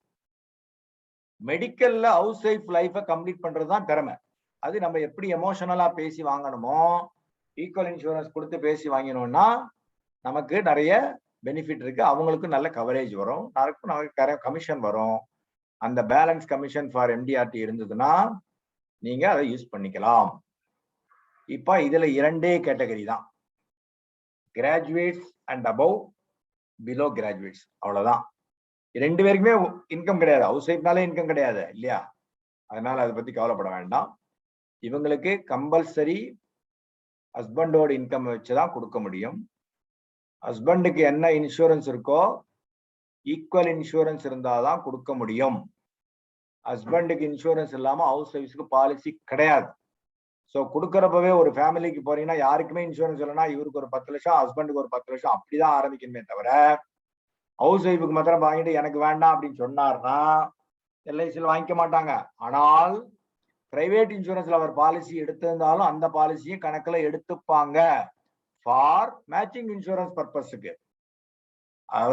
மெடிக்கல்ல ஹவுஸ் ஒய்ஃப் லைஃபை கம்ப்ளீட் பண்றதுதான் திறமை. அது நம்ம எப்படி எமோஷனலா பேசி வாங்கணுமோ, ஈக்குவல் இன்சூரன்ஸ் கொடுத்து பேசி வாங்கினோம்னா நமக்கு நிறைய பெனிஃபிட் இருக்கு. அவங்களுக்கு நல்ல கவரேஜ் வரும், நமக்கு கமிஷன் வரும். அந்த பேலன்ஸ் கமிஷன் ஃபார் எம்டிஆர்டி இருந்ததுன்னா நீங்க அதை யூஸ் பண்ணிக்கலாம். இப்ப இதுல 2 கேட்டகரி தான், graduates and above, below graduates, அவ்வளவுதான். 2 பேருக்குமே இன்கம் கிடையாது, ஹவுஸ் ஒய்ஃப்னாலே இன்கம் கிடையாது இல்லையா? அதனால அதை பத்தி கவலைப்பட வேண்டாம். இவங்களுக்கு கம்பல்சரி ஹஸ்பண்டோட இன்கம் வச்சுதான் கொடுக்க முடியும். ஹஸ்பண்டுக்கு என்ன இன்சூரன்ஸ் இருக்கோ ஈக்குவல் இன்சூரன்ஸ் இருந்தாதான் கொடுக்க முடியும். ஹஸ்பண்டுக்கு இன்சூரன்ஸ் இல்லாம ஹவுஸ் ஒய்ஃப்ஸ்க்கு பாலிசி கிடையாது. சோ கொடுக்கறப்பவே ஒரு ஃபேமிலிக்கு போறீங்கன்னா யாருக்குமே இன்சூரன்ஸ் இல்லைன்னா இவருக்கு ஒரு 10 லட்சம், ஹஸ்பண்டுக்கு ஒரு 10 லட்சம், அப்படிதான் ஆரம்பிக்கணுமே தவிர ஹவுஸ் ஒய்ஃபுக்கு மாத்திரம் வாங்கிட்டு எனக்கு வேண்டாம் அப்படின்னு சொன்னார்னா எல்ஐசியில் வாங்கிக்க மாட்டாங்க. ஆனால் பிரைவேட் இன்சூரன்ஸ்ல அவர் பாலிசி எடுத்திருந்தாலும் அந்த பாலிசியும் கணக்குல எடுத்துப்பாங்க ஃபார் மேட்சிங் இன்சூரன்ஸ் பர்பஸுக்கு.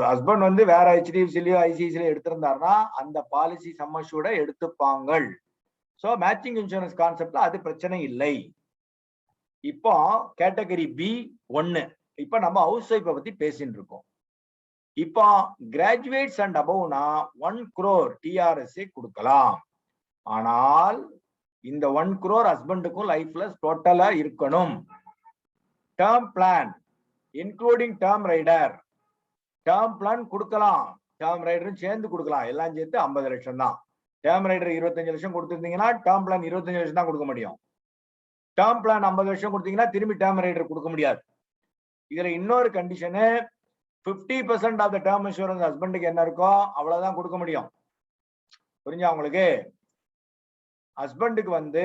ஹஸ்பண்ட் வந்து வேற ஹெச்டிஎஃப்சிலயோ ஐசிஐசிலயோ எடுத்திருந்தாருன்னா அந்த பாலிசி சம்மஷூட எடுத்துப்பாங்க. சோ மேட்சிங் இன்சூரன்ஸ் கான்செப்ட்ல அது பிரச்சனை இல்லை. இப்போ கேட்டகரி பி 1. இப்ப நம்ம ஹவுஸ் ஒய்ஃபை பத்தி பேசிட்டு இருக்கோம். இப்போ கிராஜுவேட்ஸ் அண்ட் அபவ்னா 1 crore டிஆர்எஸ்ஏ கொடுக்கலாம். ஆனால் இந்த 1 crore ஹஸ்பண்டுக்கும் லைஃப்ல டோட்டலா இருக்கணும். Term plan including term rider, term plan கொடுக்கலாம், டேர்ம் ரைடரும் சேர்ந்து கொடுக்கலாம், எல்லாம் சேர்த்து 50 லட்சம் தான். டேர்ம் ரைடர் 25 லட்சம் கொடுத்துருந்தீங்கன்னா டேர்ம் பிளான் 25 லட்சம் தான் கொடுக்க முடியும். டேர்ம் பிளான் 50 லட்சம் கொடுத்தீங்கன்னா திரும்பி டேர்ம் ரைடர் கொடுக்க முடியாது. இதுல இன்னொரு condition, 50% of the term insurance ஹஸ்பண்டுக்கு என்ன இருக்கோ அவ்வளவுதான் கொடுக்க முடியும். புரிஞ்சா உங்களுக்கு? ஹஸ்பண்டுக்கு வந்து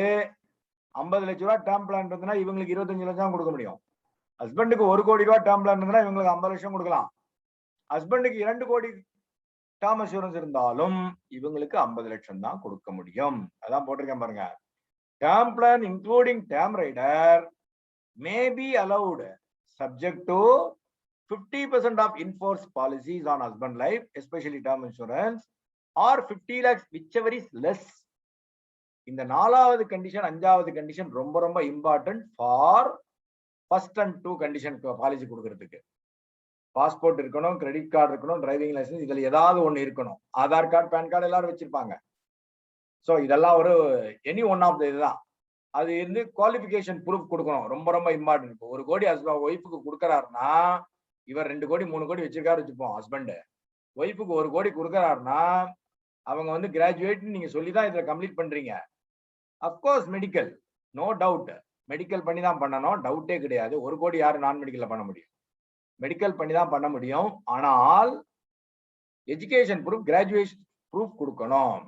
50 லட்சம் ரூபாய் டேர்ம் பிளான் இருந்ததுன்னா இவங்களுக்கு 25 லட்சம் தான் கொடுக்க முடியும். ஹஸ்பண்டுக்கு 1 கோடி ரூபாய் டேர்ம் பிளான் இருந்தா இவங்களுக்கு 50 லட்சம் கொடுக்கலாம். ஹஸ்பண்டுக்கு 2 கோடி டேர்ம் இன்சூரன்ஸ் இருந்தாலும் இவங்களுக்கு 50 லட்சம் தான் கொடுக்க முடியும். அதான் போட்டிருக்கேன் பாருங்க. Term plan including term rider may be allowed subject to 50% of in-force policies on husband life, especially term insurance, or 50 lakhs, whichever is less. இந்த 4வது கண்டிஷன் 5வது கண்டிஷன் ரொம்ப ரொம்ப important for first and 2 condition policy கொடுக்கறதுக்கு. Passport இருக்கணும், credit card இருக்கணும், driving licence, இதுல ஏதாவது ஒண்ணு இருக்கணும். ஆதார் கார்டு, பேன் கார்டு எல்லாரும் வச்சிருப்பாங்க. சோ இதெல்லாம் ஒரு எனி ஒன் ஆஃப் த இதுதான். அது வந்து குவாலிஃபிகேஷன் ப்ரூஃப் கொடுக்கணும், ரொம்ப ரொம்ப இம்பார்ட்டன்ட். இப்போ 1 கோடி ஹஸ்பண்ட் ஒய்ஃபுக்கு கொடுக்கறாருன்னா இவர் 2 கோடி 3 கோடி வச்சிருக்காரு வச்சுப்போம். ஹஸ்பண்ட் ஒய்ஃபுக்கு 1 கோடி கொடுக்கறாருன்னா அவங்க வந்து கிராஜுவேட் நீங்க சொல்லிதான் இதுல கம்ப்ளீட் பண்றீங்க. Of course medical, no doubt, medical பண்ணி தான் பண்ணணும், டவுட்டே கிடையாது. 1 கோடி யாரு நான் மெடிக்கல்ல பண்ண முடியும்? மெடிக்கல் பண்ணி தான் பண்ண முடியும். ஆனால் எஜுகேஷன் ப்ரூஃப், கிராஜுவேஷன் ப்ரூஃப் கொடுக்கணும்.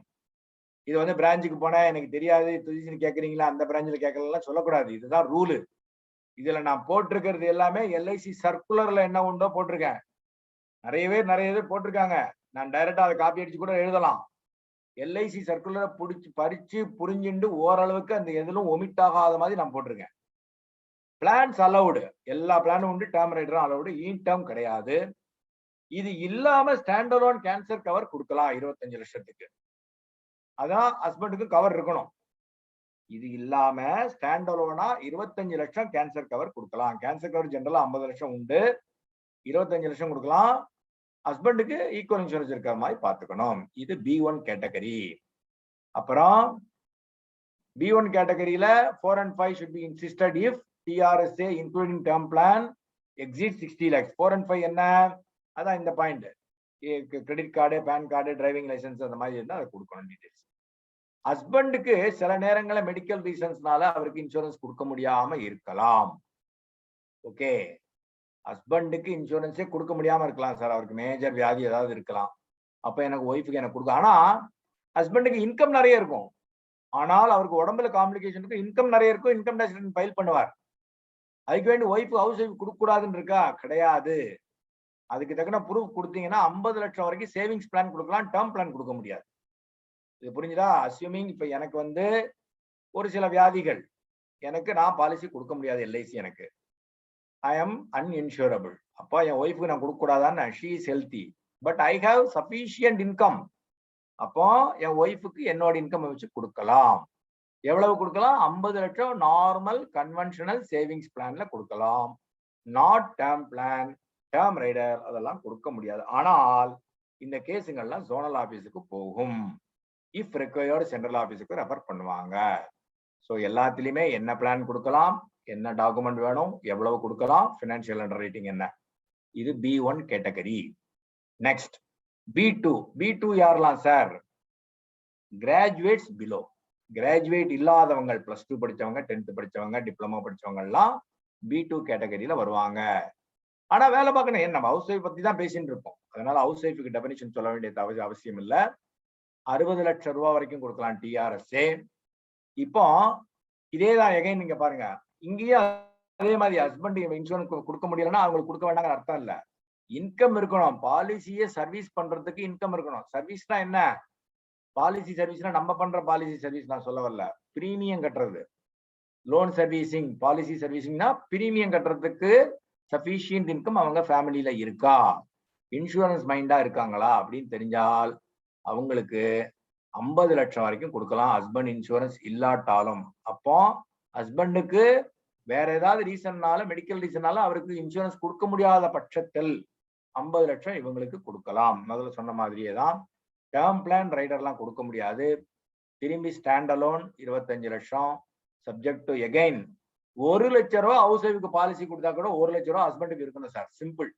இது வந்து பிரான்ச்சுக்கு போனா எனக்கு தெரியாது துதிச்சுன்னு கேட்கறீங்களா, அந்த பிரான்ச்சில் கேட்கலாம் சொல்லக்கூடாது. இதுதான் ரூலு. இதுல நான் போட்டிருக்கிறது எல்லாமே எல்ஐசி சர்க்குலர்ல என்ன உண்டோ போட்டிருக்கேன். நிறைய பேர் போட்டிருக்காங்க. நான் டைரக்டா அதை காப்பி அடிச்சு கூட எழுதலாம். எல்ஐசி சர்க்குலரை பறிச்சு புரிஞ்சுண்டு ஓரளவுக்கு அந்த எதிலும் ஒமிட் ஆகாத மாதிரி நான் போட்டிருக்கேன். பிளான்ஸ் அலவுடு, எல்லா பிளானும் உண்டு, டேர்ம் ரைடரும் அலவுடு, இன் டேர்ம் கிடையாது. இது இல்லாம ஸ்டாண்டலோன் கேன்சர் கவர் கொடுக்கலாம் 25 லட்சத்துக்கு. அதான் ஹஸ்பண்டுக்கு கவர் இருக்கணும். இது இல்லாம ஸ்டாண்டலோனா 25 லட்சம் கேன்சர் கவர் கொடுக்கலாம். கேன்சர் கவர் ஜெனரலா 50 லட்சம் உண்டு, 25 லட்சம் கொடுக்கலாம். ஹஸ்பண்டுக்கு ஈக்குவல் இன்சூரன்ஸ் இருக்கிற மாதிரி பாத்துக்கணும். இது B1 கேட்டகரி. அப்புறம் B1 கேட்டகரியில 4 and 5 should be insisted if TRSA including term plan exceeds 60 lakhs. 4 and 5 என்ன? அதான் இந்த point. Credit card, PAN card, driving licence அந்த மாதிரி இருந்தா அதை கொடுக்கணும் டீடைல்ஸ். ஹஸ்பண்டுக்கு சில நேரங்களில் மெடிக்கல் ரீசன்ஸ்னால அவருக்கு இன்சூரன்ஸ் கொடுக்க முடியாம இருக்கலாம். ஓகே, ஹஸ்பண்டுக்கு இன்சூரன்ஸே கொடுக்க முடியாம இருக்கலாம் சார், அவருக்கு மேஜர் வியாதி ஏதாவது இருக்கலாம். அப்ப எனக்கு ஒய்ஃபுக்கு எனக்கு கொடுக்க, ஆனா ஹஸ்பண்டுக்கு இன்கம் நிறைய இருக்கும், ஆனால் அவருக்கு உடம்புல காம்ப்ளிகேஷன் இருக்கும், இன்கம் நிறைய இருக்கும், இன்கம் டேக்ஸ் ஃபைல் பண்ணுவார். அதுக்கு வேண்டி ஒய்ஃபு ஹவுஸ் ஒய்ஃப் கொடுக்க கூடாதுன்னு இருக்கா? கிடையாது. அதுக்கு தக்கன ப்ரூஃப் கொடுத்தீங்கன்னா 50 லட்சம் வரைக்கும் சேவிங்ஸ் பிளான் கொடுக்கலாம், டேர்ம் பிளான் கொடுக்க முடியாது. இது புரிஞ்சுதா? அஸ்யூமிங் இப்ப எனக்கு வந்து ஒரு சில வியாதிகள், எனக்கு நான் பாலிசி கொடுக்க முடியாது எல்ஐசி, எனக்கு ஐ எம் அன்இன்சூரபிள். அப்போ என் ஒய்ஃபுக்கு நான் கொடுக்க கூடாதான்னு, she is healthy but I have sufficient income. அப்போ என் ஒய்ஃபுக்கு என்னோட இன்கம் வச்சு கொடுக்கலாம். எவ்வளவு கொடுக்கலாம்? 50 லட்சம் நார்மல் கன்வென்ஷனல் சேவிங்ஸ் பிளான்ல கொடுக்கலாம். Not term plan, term rider அதெல்லாம் கொடுக்க முடியாது. ஆனால் இந்த கேஸுங்கள்லாம் ஜோனல் ஆபீஸுக்கு போகும். இஃப் ரெக்வயர்டு சென்ட்ரல் ஆபீஸுக்கு ரெஃபர் பண்ணுவாங்க. ஸோ எல்லாத்துலயுமே என்ன பிளான் கொடுக்கலாம், என்ன டாக்குமெண்ட் வேணும், எவ்வளவு கொடுக்கலாம், பினான்சியல் அண்டர் ரைட்டிங் என்ன. இது B1 category. Next B2. B2 யாரெல்லாம் சார்? Graduates below. கிராஜுவேட் இல்லாதவங்க, +2 படிச்சவங்க, 10th படிச்சவங்க, டிப்ளமோ படிச்சவங்க எல்லாம் B2 கேட்டகரியில வருவாங்க. ஆனா வேலை பார்க்கணும். என்ன, நம்ம ஹவுஸ் ஒய்ஃப் பத்தி தான் பேசிட்டு இருப்போம், அதனால ஹவுஸ் ஒய்ஃபுக்கு டெபினிஷன் சொல்ல வேண்டிய அவசியம் இல்லை. 60 லட்சம் ரூபாய் வரைக்கும் கொடுக்கலாம் TRSA. இப்போ இதேதான் எகைன் நீங்க பாருங்க, இங்கேயும் அதே மாதிரி ஹஸ்பண்ட் இன்சூரன்ஸ் கொடுக்க முடியலன்னா அவங்களுக்கு கொடுக்க வேண்டாங்கிற அர்த்தம் இல்ல. இன்கம் இருக்கணும், பாலிசியை சர்வீஸ் பண்றதுக்கு இன்கம் இருக்கணும். சர்வீஸ்னா என்ன? பாலிசி சர்வீஸ்னா நம்ம பண்ற பாலிசி சர்வீஸ் நான் சொல்ல வரல, பிரீமியம் கட்டுறது. லோன் சர்வீசிங், பாலிசி சர்வீசிங்னா பிரீமியம் கட்டுறதுக்கு சஃபிஷியன்ட் இன்கம் அவங்க ஃபேமிலியில இருக்கா, இன்சூரன்ஸ் மைண்டா இருக்காங்களா அப்படின்னு தெரிஞ்சால் அவங்களுக்கு 50 லட்சம் வரைக்கும் கொடுக்கலாம், ஹஸ்பண்ட் இன்சூரன்ஸ் இல்லாட்டாலும். அப்போ ஹஸ்பண்டுக்கு வேற ஏதாவது ரீசன்னால, மெடிக்கல் ரீசன்னால அவருக்கு இன்சூரன்ஸ் கொடுக்க முடியாத பட்சத்தில் 50 லட்சம் இவங்களுக்கு கொடுக்கலாம். முதல்ல சொன்ன மாதிரியே தான். டேர்ம் பிளான் ரைடர்லாம் கொடுக்க முடியாது. திரும்பி ஸ்டாண்ட் அலோன் 25 லட்சம், சப்ஜெக்ட் டு எகைன் 1 லட்சம் ரூபாய் ஹவுஸ் ஒய்ஃபுக்கு பாலிசி கொடுத்தா கூட 1 லட்சம் ரூபாய் ஹஸ்பண்டுக்கு இருக்கணும் சார், சிம்பிள்.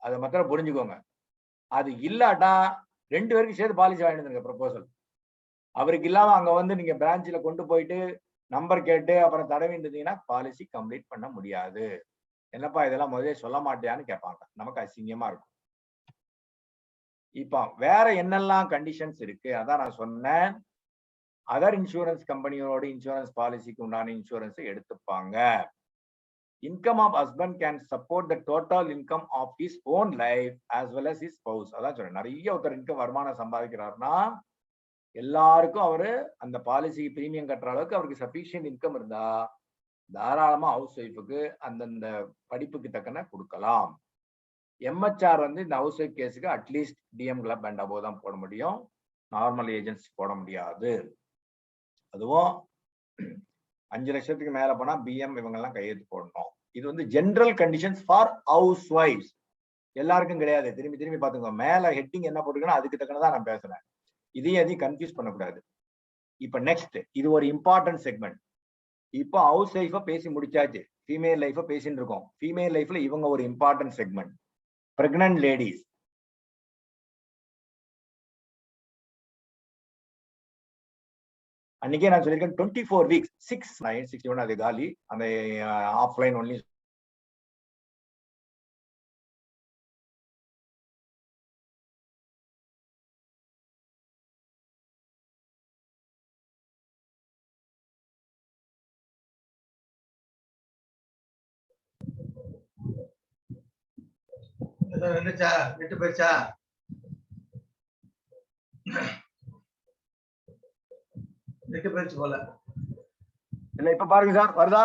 அதை மாத்திரம் புரிஞ்சுக்கோங்க. அது இல்லாட்டா 2 பேருக்கு சேர்த்து பாலிசி வாங்கிட்டு ப்ரொபோசல். அவருக்கு இல்லாம அங்க வந்து நீங்க பிரான்ச்ல கொண்டு போயிட்டு நம்பர் கேட்டு அப்புறம் தடவி இருந்தீங்கன்னா பாலிசி கம்ப்ளீட் பண்ண முடியாது. என்னப்பா இதெல்லாம் முதலே சொல்ல மாட்டியான்னு கேட்பாங்க, நமக்கு அசிங்கமா இருக்கும். இப்ப வேற என்னெல்லாம் கண்டிஷன்ஸ் இருக்கு அதான் நான் சொன்னேன். அதர் இன்சூரன்ஸ் கம்பெனியோட இன்சூரன்ஸ் பாலிசிக்கு உண்டான இன்சூரன்ஸ் எடுத்துப்பாங்க. Income of husband can support the total income of his own life as well as his spouse. அதான் சொல்றேன், நிறைய ஒருத்தர் இன்கம் வருமானம் சம்பாதிக்கிறாருன்னா எல்லாருக்கும் அவரு அந்த பாலிசிக்கு பிரீமியம் கட்டுற அளவுக்கு அவருக்கு சஃபிஷியன்ட் இன்கம் இருந்தா தாராளமா ஹவுஸ் ஒய்ஃபுக்கு அந்தந்த படிப்புக்கு தக்கன கொடுக்கலாம். MHR வந்து இந்த ஹவுஸ் ஒய்ஃப் கேஸுக்கு at least DM club and above தான் போட முடியும், நார்மல் ஏஜென்சி போட முடியாது. அதுவும் 5 லட்சத்துக்கு மேல போனா BM இவங்க எல்லாம் கையெழுத்து போடணும். இது வந்து ஜெனரல் கண்டிஷன்ஸ் ஃபார் ஹவுஸ் ஒய்ஃப்ஸ், எல்லாருக்கும் கிடையாது. திரும்பி திரும்பி பாத்துக்கோ, மேல ஹெட்டிங் என்ன போட்டுக்கணும் அதுக்கு தக்கனதான் நான் பேசுறேன். இதையும் கன்ஃபியூஸ் பண்ணக்கூடாது. இப்ப நெக்ஸ்ட், இது ஒரு இம்பார்ட்டன்ட் செக்மெண்ட். இப்போ ஹவுஸ் லைஃப பேசி முடிச்சாச்சு, ஃபீமேல் லைஃப பேசிட்டு இருக்கோம். ஃபீமேல் லைஃப்ல இவங்க ஒரு இம்பார்ட்டன்ட் செக்மெண்ட், பிரெக்னன்ட் லேடிஸ். அன்னைக்கே நான் சொல்லியிருக்கேன் 24 weeks 6,961 அது காலி, அந்த ஆஃப்லைன் ஒன்லி வந்துச்சா விட்டு போயிடுச்சா? விட்டு போயிடுச்சு போல. இல்ல இப்ப பாருங்க சார், வருதா?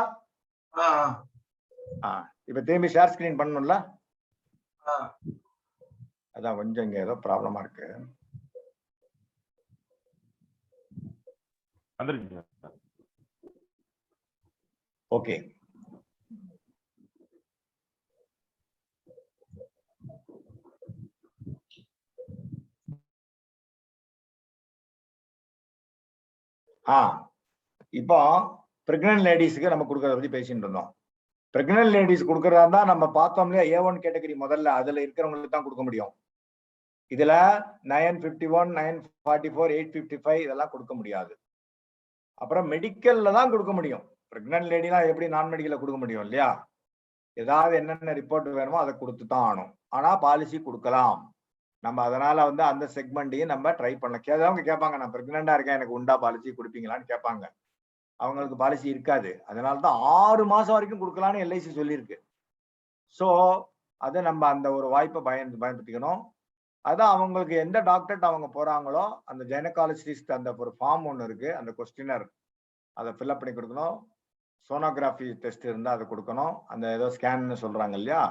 ஆ இப்ப திரும்பி ஷேர் ஸ்கிரீன் பண்ணணும்ல, ஆ அதான் கொஞ்சம் இங்க ஏதோ ப்ராப்ளமா இருக்கு. ஓகே, இப்போ பிரெக்னன்ட் லேடிஸ்க்கு நம்ம கொடுக்கறத பத்தி பேசிட்டு இருந்தோம். பிரெக்னன்ட் லேடிஸ் கொடுக்கறதா இருந்தா நம்ம பார்த்தோம் இல்லையா, A1 கேட்டகரி முதல்ல அதுல இருக்கிறவங்களுக்கு தான் கொடுக்க முடியும். இதுல 951, 944, 855 இதெல்லாம் கொடுக்க முடியாது. அப்புறம் மெடிக்கல்ல தான் கொடுக்க முடியும். பிரெக்னன்ட் லேடிலாம் எப்படி நான் மெடிக்கல்ல கொடுக்க முடியும் இல்லையா? ஏதாவது என்னென்ன ரிப்போர்ட் வேணுமோ அதை கொடுத்து தான் ஆகணும். ஆனா பாலிசி கொடுக்கலாம். நம்ம அதனால வந்து அந்த செக்மெண்ட்டையும் நம்ம ட்ரை பண்ணலாம். கேட்கறவங்க கேட்பாங்க, நான் பிரெக்னண்டா இருக்கேன், எனக்கு உண்டா பாலிசி கொடுப்பீங்களான்னு கேட்பாங்க. அவங்களுக்கு பாலிசி இருக்காது. அதனாலதான் 6 மாசம் வரைக்கும் கொடுக்கலான்னு LIC சொல்லியிருக்கு. சோ அதை நம்ம அந்த ஒரு வாய்ப்பை பயன்படுத்திக்கணும். அதான் அவங்களுக்கு எந்த டாக்டர்கிட்ட அவங்க போறாங்களோ அந்த கைனகாலஜிஸ்ட் அந்த ஒரு ஃபார்ம் ஒன்று இருக்கு, அந்த கொஸ்டினர் அதை ஃபில்அப் பண்ணி கொடுக்கணும். சோனோகிராஃபி டெஸ்ட் இருந்தா அதை கொடுக்கணும். அந்த ஏதோ ஸ்கேன்னு சொல்றாங்க இல்லையா,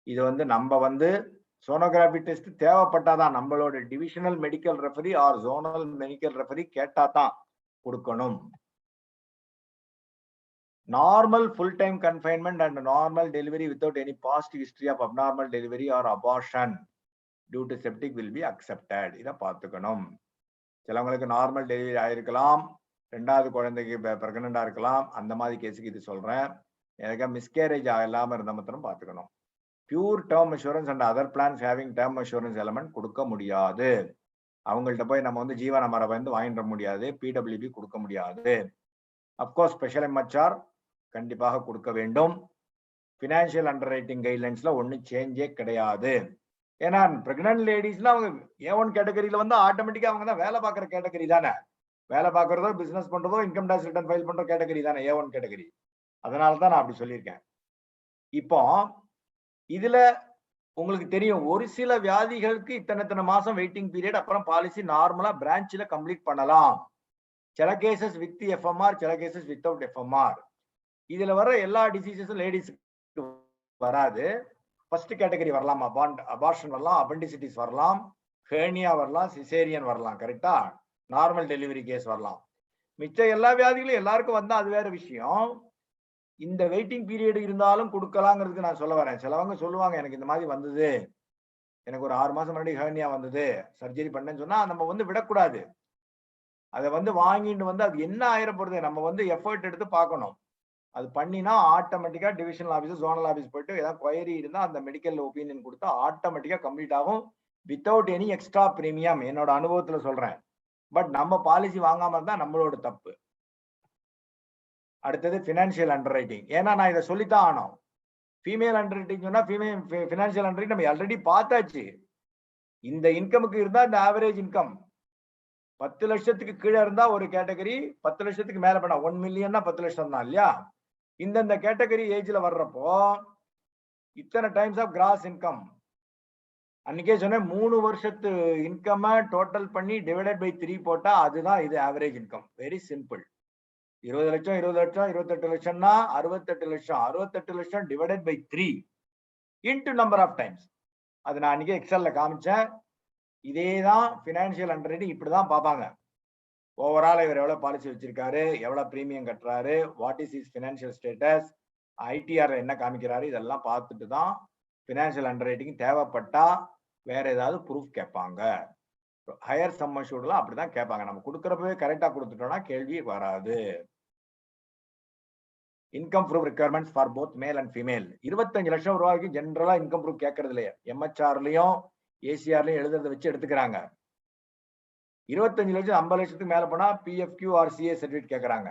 இது வந்து நம்ம வந்து சோனோகிராஃபி டெஸ்ட் தேவைப்பட்டாதான் நம்மளோட divisional medical referee or zonal medical referee கேட்டா தான் கொடுக்கணும். Normal full-time confinement and normal delivery without any past history of abnormal delivery or abortion due to septic will be accepted. இதை பார்த்துக்கணும். சிலவங்களுக்கு நார்மல் டெலிவரி ஆயிருக்கலாம், 2வது குழந்தைக்கு பிரெக்னண்டா இருக்கலாம். அந்த மாதிரி கேஸுக்கு இது சொல்றேன். எனக்கு மிஸ்கேரேஜ் இல்லாம இருந்த மாத்திரம் பார்த்துக்கணும். Pure term assurance and other plans having term assurance element கொடுக்க முடியாது. அவங்கள்ட்ட போய் நம்ம வந்து ஜீவன மரம் வந்து வாங்கிட முடியாது, PWB கொடுக்க முடியாது. அப்கோர்ஸ் ஸ்பெஷல் MHR கண்டிப்பாக கொடுக்க வேண்டும். பினான்சியல் அண்டர் ரைட்டிங் கைட்லைன்ஸ்ல ஒன்னும் சேஞ்சே கிடையாது. ஏன்னா பிரெக்னன்ட் லேடிஸ்ல அவங்க A1 கேட்டகரியில வந்து ஆட்டோமேட்டிக்கா அவங்க தான் வேலை பார்க்குற கேட்டகரி தானே. வேலை பார்க்கறதோ பிசினஸ் பண்றதோ இன்கம் டாக்ஸ் ரிட்டர்ன் ஃபைல் பண்ற கேட்டகரி தானே A1 கேட்டகரி. அதனால தான் நான் அப்படி சொல்லியிருக்கேன். இப்போ இதுல உங்களுக்கு தெரியும், ஒரு சில வியாதிகளுக்கு இத்தனை மாசம் வெயிட்டிங் பீரியட், அப்புறம் பாலிசி நார்மலா பிரான்ச்ல கம்ப்ளீட் பண்ணலாம். சில கேசஸ் வித் FMR, சில கேசஸ் வித்தவுட் FMR. இதுல வர எல்லா டிசீசஸும் லேடிஸ்க்கு வராது. ஃபர்ஸ்ட் கேட்டகரி வரலாம், அபார்ஷன் வரலாம், அப்பெண்டிசிட்டிஸ் வரலாம், ஹெர்னியா வரலாம், சிசேரியன் வரலாம். கரெக்டா? நார்மல் டெலிவரி கேஸ் வரலாம். மிச்ச எல்லா வியாதிகளும் எல்லாருக்கும் வந்தா அது வேற விஷயம். இந்த வெயிட்டிங் பீரியட் இருந்தாலும் கொடுக்கலாங்கிறதுக்கு நான் சொல்ல வரேன். சிலவங்க சொல்லுவாங்க, எனக்கு இந்த மாதிரி வந்தது, எனக்கு ஒரு 6 மாசம் முன்னாடி ஹெர்னியா வந்தது, சர்ஜரி பண்ணேன்னு சொன்னா நம்ம வந்து விடக்கூடாது. அதை வந்து வாங்கிட்டு வந்து அது என்ன ஆயிரப்படுது, நம்ம வந்து எஃபர்ட் எடுத்து பார்க்கணும். அது பண்ணினா ஆட்டோமேட்டிக்கா டிவிஷனல் ஆபீஸ், ஜோனல் ஆபீஸ் போயிட்டு ஏதாவது குவரி இருந்தா அந்த மெடிக்கல் ஒப்பீனியன் கொடுத்தா ஆட்டோமேட்டிக்கா கம்ப்ளீட் ஆகும் வித்தவுட் எனி எக்ஸ்ட்ரா பிரீமியம். என்னோட அனுபவத்துல சொல்றேன். பட் நம்ம பாலிசி வாங்காம இருந்தா நம்மளோட தப்பு. அடுத்தது பினான்சியல் அண்டர் ரைட்டிங். ஏன்னா நான் இதை சொல்லித்தான் ஆனோம். ஃபீமேல் அண்டர் ரைட்டிங் சொன்னா பினான்சியல் அண்டர் ரைட்டிங் நம்ம ஆல்ரெடி பார்த்தாச்சு. இந்த இன்கமுக்கு இருந்தா இந்த ஆவரேஜ் இன்கம் 10 லட்சத்துக்கு கீழே இருந்தா ஒரு கேட்டகரி, 10 லட்சத்துக்கு மேல பண்ணா 1 மில்லியன்னா 10 லட்சம் தான் இல்லையா. இந்த கேட்டகரி ஏஜ்ல வர்றப்போ இத்தனை டைம்ஸ் ஆஃப் கிராஸ் இன்கம். அன்னைக்கே சொன்னேன், 3 வருஷத்து இன்கம் டோட்டல் பண்ணி டிவைடட் பை 3 போட்டா அதுதான் இது ஆவரேஜ் இன்கம். Very simple. 20 லட்சம் 28 லட்சம்னா 68 லட்சம். 68 லட்சம் divided by 3 into number of times. அது நான் அன்னைக்கு எக்ஸல்ல காமிச்சேன். இதேதான் பினான்சியல் அண்டர் ரைட்டிங், இப்படிதான் பார்ப்பாங்க. ஓவரால் இவர் எவ்வளவு பாலிசி வச்சிருக்காரு, எவ்வளவு பிரீமியம் கட்டுறாரு, what is is financial status, ITR என்ன காமிக்கிறாரு, இதெல்லாம் பார்த்துட்டு தான் பினான்சியல் அண்டர் ரைட்டிங் தேவைப்பட்டா வேற ஏதாவது ப்ரூஃப் கேட்பாங்க. ஹையர் சம் அஷ்யூர்ட்லாம் அப்படிதான் கேட்பாங்க. நம்ம கொடுக்கறப்பவே கரெக்டா கொடுத்துட்டோம்னா கேள்வி வராது. Income proof requirements for both male and female. 25 லட்சம் ரூபாய்க்கு ஜென்ரலா இன்கம் ப்ரூஃப் கேட்கறது இல்லையா. MHRலயும் ACRலயும் எழுதுறத வச்சு எடுத்துக்கிறாங்க. 25 லட்சம் 50 லட்சத்துக்கு மேல போனா PFQ or CA சர்டிபிகேட் கேட்கறாங்க.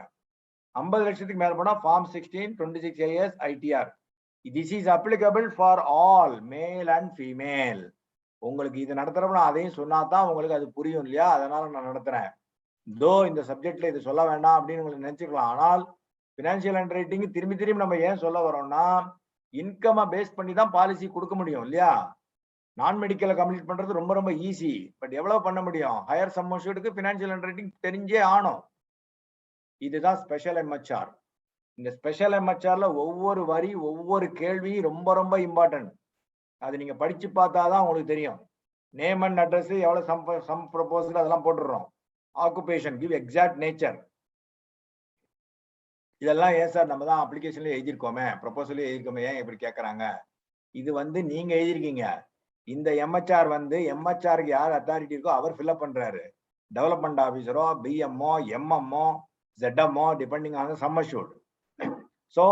50 லட்சத்துக்கு மேல போனா form 16, 26 AS ITR. This is applicable for all male and female. உங்களுக்கு இது நடத்துறப்ப நான் அதையும் சொன்னாதான் உங்களுக்கு அது புரியும் இல்லையா. அதனால நான் நடத்துறேன். தோ இந்த சப்ஜெக்ட்ல இது சொல்ல வேண்டாம் அப்படின்னு உங்களுக்கு நினைச்சுக்கலாம். ஆனால் பினான்சியல் அண்டர் ரைட்டிங் திரும்பி நம்ம ஏன் சொல்ல வரோம்னா, இன்கம் பேஸ் பண்ணி தான் பாலிசி கொடுக்க முடியும் இல்லையா. நான் மெடிக்கலை கம்ப்ளீட் பண்றது ரொம்ப ரொம்ப ஈஸி. பட் எவ்வளவு பண்ண முடியும்? ஹையர் சம் அஷ்யூர்டுக்கு ஃபினான்ஷியல் அண்டர் ரைட்டிங் தெரிஞ்சே ஆகணும். இதுதான் ஸ்பெஷல் எம்ஹெச்ஆர். இந்த ஸ்பெஷல் எம்ஹெச்ஆர்ல ஒவ்வொரு வரி ஒவ்வொரு கேள்வி ரொம்ப ரொம்ப இம்பார்ட்டன்ட். அது நீங்க படிச்சு பார்த்தாதான் உங்களுக்கு தெரியும். நேம் அண்ட் அட்ரஸ் எவ்வளவு சம் ப்ரொபோசல் அதெல்லாம் போட்டுடுறோம். Occupation give exact nature. இதெல்லாம் ஏன் சார் நம்ம தான் அப்ளிகேஷன்ல எழுதியிருக்கோமே, ப்ரொபோசல் எழுதியிருக்கோமே, ஏன் இப்படி கேட்கறாங்க? இது வந்து நீங்க எழுதிருக்கீங்க. இந்த எம்ஹெச்ஆர் வந்து எம்ஹெச்ஆருக்கு யார் அத்தாரிட்டி இருக்கோ அவர் ஃபில்அப் பண்றாரு. டெவலப்மெண்ட் ஆபீசரோ, BMO, MMO, ZMO depending on sum assured. So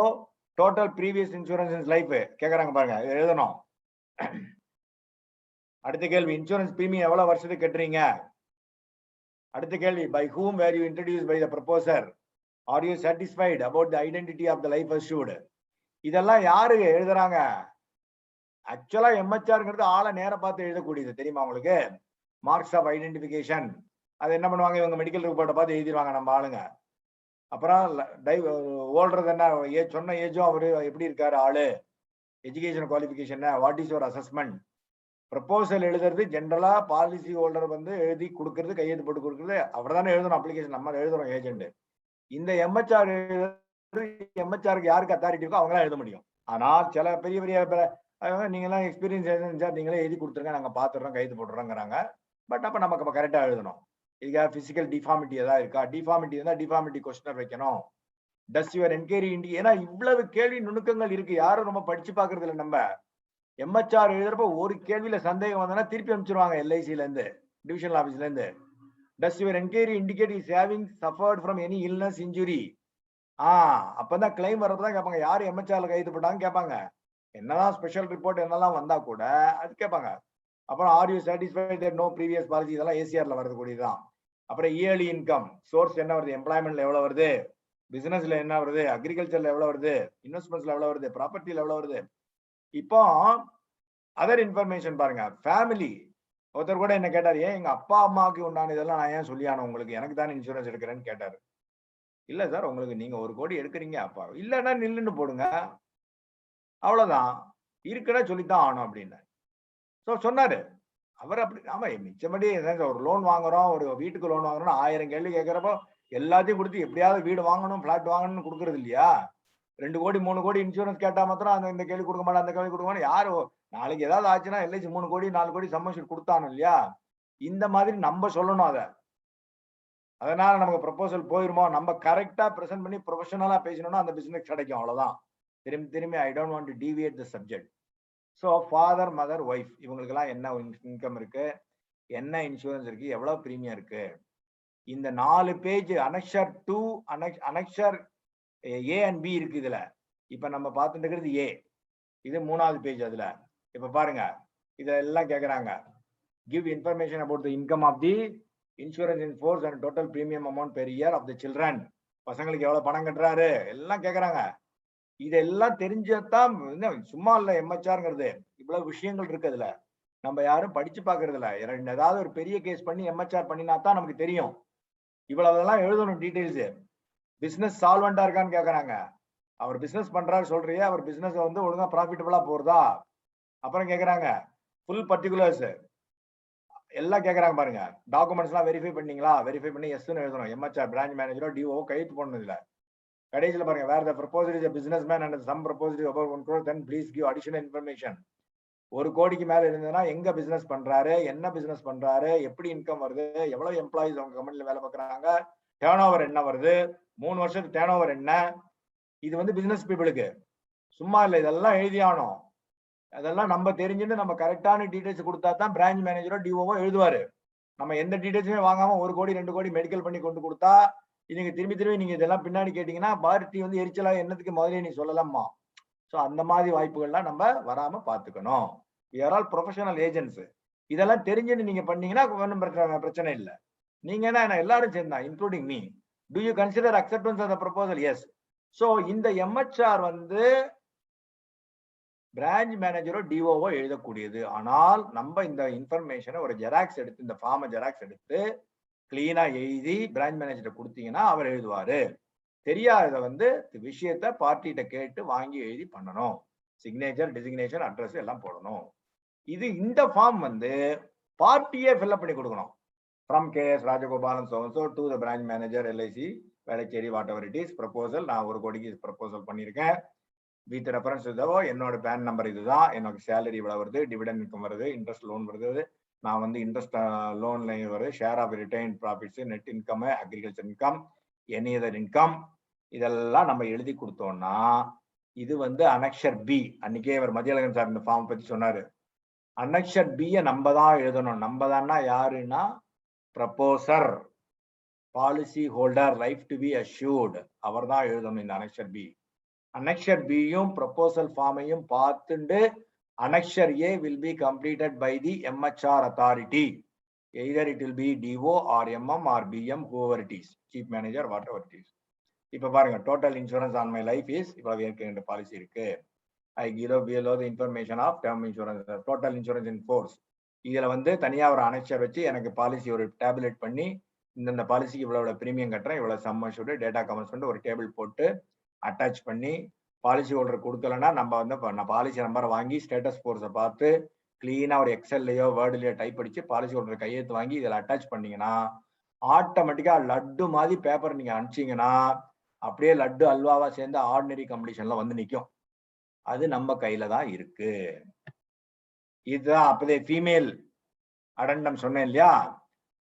total previous insurance life கேட்கறாங்க பாருங்க, எழுதணும். அடுத்த கேள்வி, இன்சூரன்ஸ் பிரீமியம் எவ்வளவு வருஷத்துக்கு கட்டுறீங்க? அடுத்த கேள்வி, by whom were you introduced by the proposer? Are you satisfied about the identity of the life assured? இதெல்லாம் யாரு எழுதுறாங்க? ஆக்சுவலா எம்ஹெச்ஆர்ங்கிறது ஆளை நேர பார்த்து எழுதக்கூடியது, தெரியுமா உங்களுக்கு? மார்க்ஸ் ஆஃப் ஐடென்டிபிகேஷன் அது என்ன பண்ணுவாங்க, இவங்க மெடிக்கல் ரிப்போர்ட்டை பார்த்து எழுதிடுவாங்க நம்ம ஆளுங்க. அப்புறம் ஓல்றது என்ன, சொன்ன ஏஜும் அவரு எப்படி இருக்காரு ஆளு, education qualification, what is your assessment. Proposal எழுதுறது ஜென்ரலா பாலிசி ஹோல்டர் வந்து எழுதி கொடுக்கறது, கையெழுத்து போட்டு கொடுக்கறது அவர் தானே எழுதணும். அப்ளிகேஷன் நம்ம எழுதுறோம் ஏஜென்ட். இந்த எம்ஹெச்ஆருக்கு யாருக்கு அத்தாரிட்டி இருக்கோ அவங்க எழுத முடியும். ஆனால் சில பெரிய பெரிய நீங்க எல்லாம் எக்ஸ்பீரியன்ஸ் எழுதுனா நீங்களே எழுதி கொடுத்துருங்க, நாங்க பாத்துறோம், கையெழுத்து போட்டுறோங்கிறாங்க. பட் அப்ப நமக்கு கரெக்டா எழுதணும். இதுக்காக பிசிக்கல் டிஃபார்மிட்டி ஏதாவது இருக்கா? டிஃபார்மிட்டி இருந்தா டிஃபார்மிட்டி கொஸ்டினர் வைக்கணும். டஸ் யுவர் என்கொயரி இண்டி, ஏன்னா இவ்வளவு கேள்வி நுணுக்கங்கள் இருக்கு, யாரும் நம்ம படிச்சு பாக்குறது இல்லை. நம்ம எம்ஹெச்ஆர் எழுதுறப்ப ஒரு கேள்வியில சந்தேகம் வந்தா திருப்பி அனுப்பிச்சிருவாங்க எல்ஐசில இருந்து, டிவிஷனல் ஆபீஸ்ல இருந்து. டஸ் your enquiry indicate is having suffered from any illness injury? அப்பதான் கிளைம் வர்றதுதான் கேட்பாங்க, யாரு எம்ஹெச்ஆர்ல கைது போட்டாங்க கேட்பாங்க. என்னதான் ஸ்பெஷல் ரிப்போர்ட் என்னெல்லாம் வந்தா கூட அது கேட்பாங்க. அப்புறம் are you satisfied that no previous policy, இதெல்லாம் ஏசிஆர்ல வரது கூடியதுதான். அப்புறம் இயர்லி இன்கம் சோர்ஸ் என்ன வருது, எம்ப்ளாய்மெண்ட்ல எவ்வளவு வருது, பிசினஸ்ல என்ன வருது, அக்ரிகல்ச்சர்ல எவ்வளவு வருது, இன்வெஸ்ட்மெண்ட்ஸ்ல எவ்வளவு வருது, ப்ராப்பர்ட்டில எவ்வளவு வருது. இப்போ அதர் இன்ஃபர்மேஷன் பாருங்க, ஃபேமிலி. ஒருத்தர் கூட என்ன கேட்டார், ஏன் எங்க அப்பா அம்மாவுக்கு உண்டான இதெல்லாம் நான் ஏன் சொல்லியானோ உங்களுக்கு, எனக்கு தானே இன்சூரன்ஸ் எடுக்கிறேன்னு கேட்டாரு. இல்ல சார், உங்களுக்கு நீங்க 1 கோடி எடுக்கிறீங்க, அப்பா இல்லன்னா நில்லுன்னு போடுங்க, அவ்வளவுதான், இருக்குன்னா சொல்லித்தான் ஆகணும் அப்படின்னு சொன்னாரு அவர். அப்படி ஆமா, மிச்சபடி ஒரு லோன் வாங்குறோம், ஒரு வீட்டுக்கு லோன் வாங்குறோம்னா 1000 கேள்வி கேட்கிறப்போ எல்லாத்தையும் கொடுத்து எப்படியாவது வீடு வாங்கணும், பிளாட் வாங்கணும்னு கொடுக்கறது இல்லையா? 2 கோடி 3 கோடி இன்சூரன்ஸ் கேட்டா மாத்திரம் அந்த இந்த கேள்வி கொடுக்க மாட்டேன், அந்த கேள்வி கொடுக்க மாட்டேன். யாரு நாளைக்கு ஏதாவது ஆச்சுன்னா எல்ஐசி 3 கோடி 4 கோடி சம்மஷன் கொடுத்தானு இல்லையா? இந்த மாதிரி நம்ம சொல்லணும் அதை. அதனால நமக்கு ப்ரொபோசல் போயிருமோ, நம்ம கரெக்டா பிரசன்ட் பண்ணி ப்ரொஃபஷனலா பேசணும்னா அந்த பிசினஸ் கிடைக்கும், அவ்வளவுதான். திரும்பி I don't want to deviate the subject. So father mother wife இவங்களுக்கெல்லாம் என்ன இன்கம் இருக்கு, என்ன இன்சூரன்ஸ் இருக்கு, எவ்வளவு பிரீமியம் இருக்கு, இந்த 4 page annexure 2 annexure A and B இருக்கு இதுல. இப்ப நம்ம பார்த்துட்டு இருக்கிறது ஏ, இது 3வது பேஜ். அதுல இப்ப பாருங்க, இதெல்லாம் கேக்குறாங்க. Give information about the income of the insurance in force and total premium amount per year of the children. பசங்களுக்கு எவ்வளவு பணம் கட்டுறாரு எல்லாம் கேக்குறாங்க. இதெல்லாம் தெரிஞ்சதான், சும்மா இல்ல எம்ஹெச்ஆர்ங்கிறது, இவ்வளவு விஷயங்கள் இருக்கு அதுல. நம்ம யாரும் படிச்சு பாக்குறது இல்ல. ஏதாவது ஒரு பெரிய கேஸ் பண்ணி எம்ஹெச்ஆர் பண்ணினா தான் நமக்கு தெரியும். இவ்வளவுதெல்லாம் எழுதணும் டீடைல்ஸ். பிசினஸ் சால்வெண்டா இருக்கான்னு கேக்குறாங்க. அவர் பிசினஸ் பண்றாரு சொல்றியே, அவர் பிசினஸ் வந்து ஒழுங்கா ப்ராஃபிட்டபிளா போறதா? அப்புறம் கேக்குறாங்க ஃபுல் பர்டிகுலர்ஸ் எல்லாம் கேக்குறாங்க பாருங்க. டாக்குமெண்ட்ஸ் எல்லாம் வெரிஃபை பண்ணீங்களா? வெரிஃபை பண்ணி எஸ்ன்னு எழுதணும். எம்ஹெச்ஆர் பிரான்ச் மேனேஜரோ டிஓ கையெழுத்து போடணும் இதுல. கடைசியில பாருங்க, where the proposal is a businessman and some proposal above 1 crore, then please give additional information. 1 கோடிக்கு மேல இருந்ததுன்னா எங்க பிசினஸ் பண்றாரு, என்ன பிசினஸ் பண்றாரு, எப்படி இன்கம் வருது, எவ்வளவு எம்ப்ளாயிஸ் அவங்க கம்பெனில வேலை பார்க்கறாங்க, டர்ன் ஓவர் என்ன வருது, 3 வருஷத்துக்கு டர்ன் ஓவர் என்ன. இது வந்து பிசினஸ் பீப்புளுக்கு சும்மா இல்ல, இதெல்லாம் எழுதியானோம். அதெல்லாம் நம்ம தெரிஞ்சுட்டு நம்ம கரெக்டான டீடைல்ஸ் கொடுத்தா தான் பிரான்ச் மேனேஜரோ டிஓவோ எழுதுவாரு. நம்ம எந்த டீடைல்ஸுமே வாங்காம 1 கோடி 2 கோடி மெடிக்கல் பண்ணி கொண்டு கொடுத்தா நீங்க திரும்பி நீங்க இதெல்லாம் பின்னாடி கேட்டீங்கன்னா பார்ட்டி வந்து எரிச்சலா என்னத்துக்கு முதலே நீ சொல்லலாமா. ஸோ அந்த மாதிரி வாய்ப்புகள்லாம் நம்ம வராம பாத்துக்கணும். we are all professional agents. இதெல்லாம் தெரிஞ்சுன்னு நீங்க பண்ணீங்கன்னா ஒன்றும் பிரச்சனை இல்லை. நீங்க என்ன எல்லாரும் சேர்ந்தா including me. Do you consider acceptance of the proposal? Yes. So இந்த எம்ஹெச்ஆர் வந்து பிரான்ச் மேனேஜரோ டிஓவோ எழுதக்கூடியது. ஆனால் நம்ம இந்த இன்ஃபர்மேஷனை ஒரு ஜெராக்ஸ் எடுத்து, இந்த ஃபார்மை ஜெராக்ஸ் எடுத்து கிளீனா எழுதி பிரான்ச் மேனேஜர் கொடுத்தீங்கன்னா அவர் எழுதுவாரு. தெரியாத வந்து விஷயத்த பார்ட்டிகிட்ட கேட்டு வாங்கி எழுதி பண்ணணும். சிக்னேச்சர், டிசிக்னேஷன், அட்ரஸ் எல்லாம் போடணும். இந்த ஃபார்ம் வந்து பார்ட்டியே ஃபில்அப் பண்ணி கொடுக்கணும். From KS Rajagopalan so to the branch manager LIC Velachery what ever it is proposal. நான் 1 கோடிக்கு ப்ரப்போசல் பண்ணியிருக்கேன். வித் ரெஃபரன்ஸ் இதோ என்னோட பேன் நம்பர் இதுதான், என்னோட சேலரி இவ்வளவு வருது, டிவிடெண்ட் இன்கம் வருது, இன்ட்ரெஸ்ட் லோன் வருது, நான் வந்து இன்ட்ரெஸ்ட் லோன்ல வருது, share of retain profits, net income, agriculture income, any other income, இதெல்லாம் நம்ம எழுதி கொடுத்தோம்னா இது வந்து அனெக்ஷர் பி. அன்னைக்கே அவர் மதியழகன் சார் இந்த ஃபார்ம் பத்தி சொன்னாரு. அனெக்ஷர் பியை நம்ம தான் எழுதணும். நம்ம தான்னா யாருன்னா proposer, policy holder, life to be assured, அவர் தான் எழுதணும் இந்த அனெக்ஷர் பி. அனெக்ஷர் பியும் ப்ரப்போசல் ஃபார்மையும் பார்த்துட்டு annexure A will be completed by the MHR authority. Either it will be DO or MM or BM, whoever it is, chief manager, whatever it is. இப்ப பாருங்க, total insurance on my life is இவ்வளவு இருக்கின்ற policy இருக்கு. I give below the information of term insurance, total insurance in force. இதுல வந்து தனியா ஒரு annexure வச்சு எனக்கு பாலிசி ஒரு டேபுலேட் பண்ணி இந்த பாலிசிக்கு இவ்வளவு பிரீமியம் கட்டுறேன், இவ்வளவு சம் அஷ்யூர்டு, டேட்டா கமெண்ட்ஸ் ஒரு டேபிள் போட்டு அட்டாச் பண்ணி பாலிசி ஹோல்டர் கொடுக்கலன்னா நம்ம வந்து பாலிசி நம்பரை வாங்கி ஸ்டேட்டஸ் போர்ஸை பார்த்து கிளீனா ஒரு எக்ஸல்லையோ வேர்டுலையோ டைப் அடிச்சு பாலிசி ஹோல்டர் கையெழுத்து வாங்கி இதில் அட்டாச் பண்ணீங்கன்னா ஆட்டோமேட்டிக்கா லட்டு மாதிரி பேப்பர் நீங்க அனுப்பிச்சீங்கன்னா அப்படியே லட்டு அல்வாவா சேர்ந்து ஆர்டினரி கம்பெடிஷன்ல வந்து நிற்கும். அது நம்ம கையில தான் இருக்கு. இதுதான் அப்பதே ஃபீமேல் அடண்டம் சொன்னேன் இல்லையா,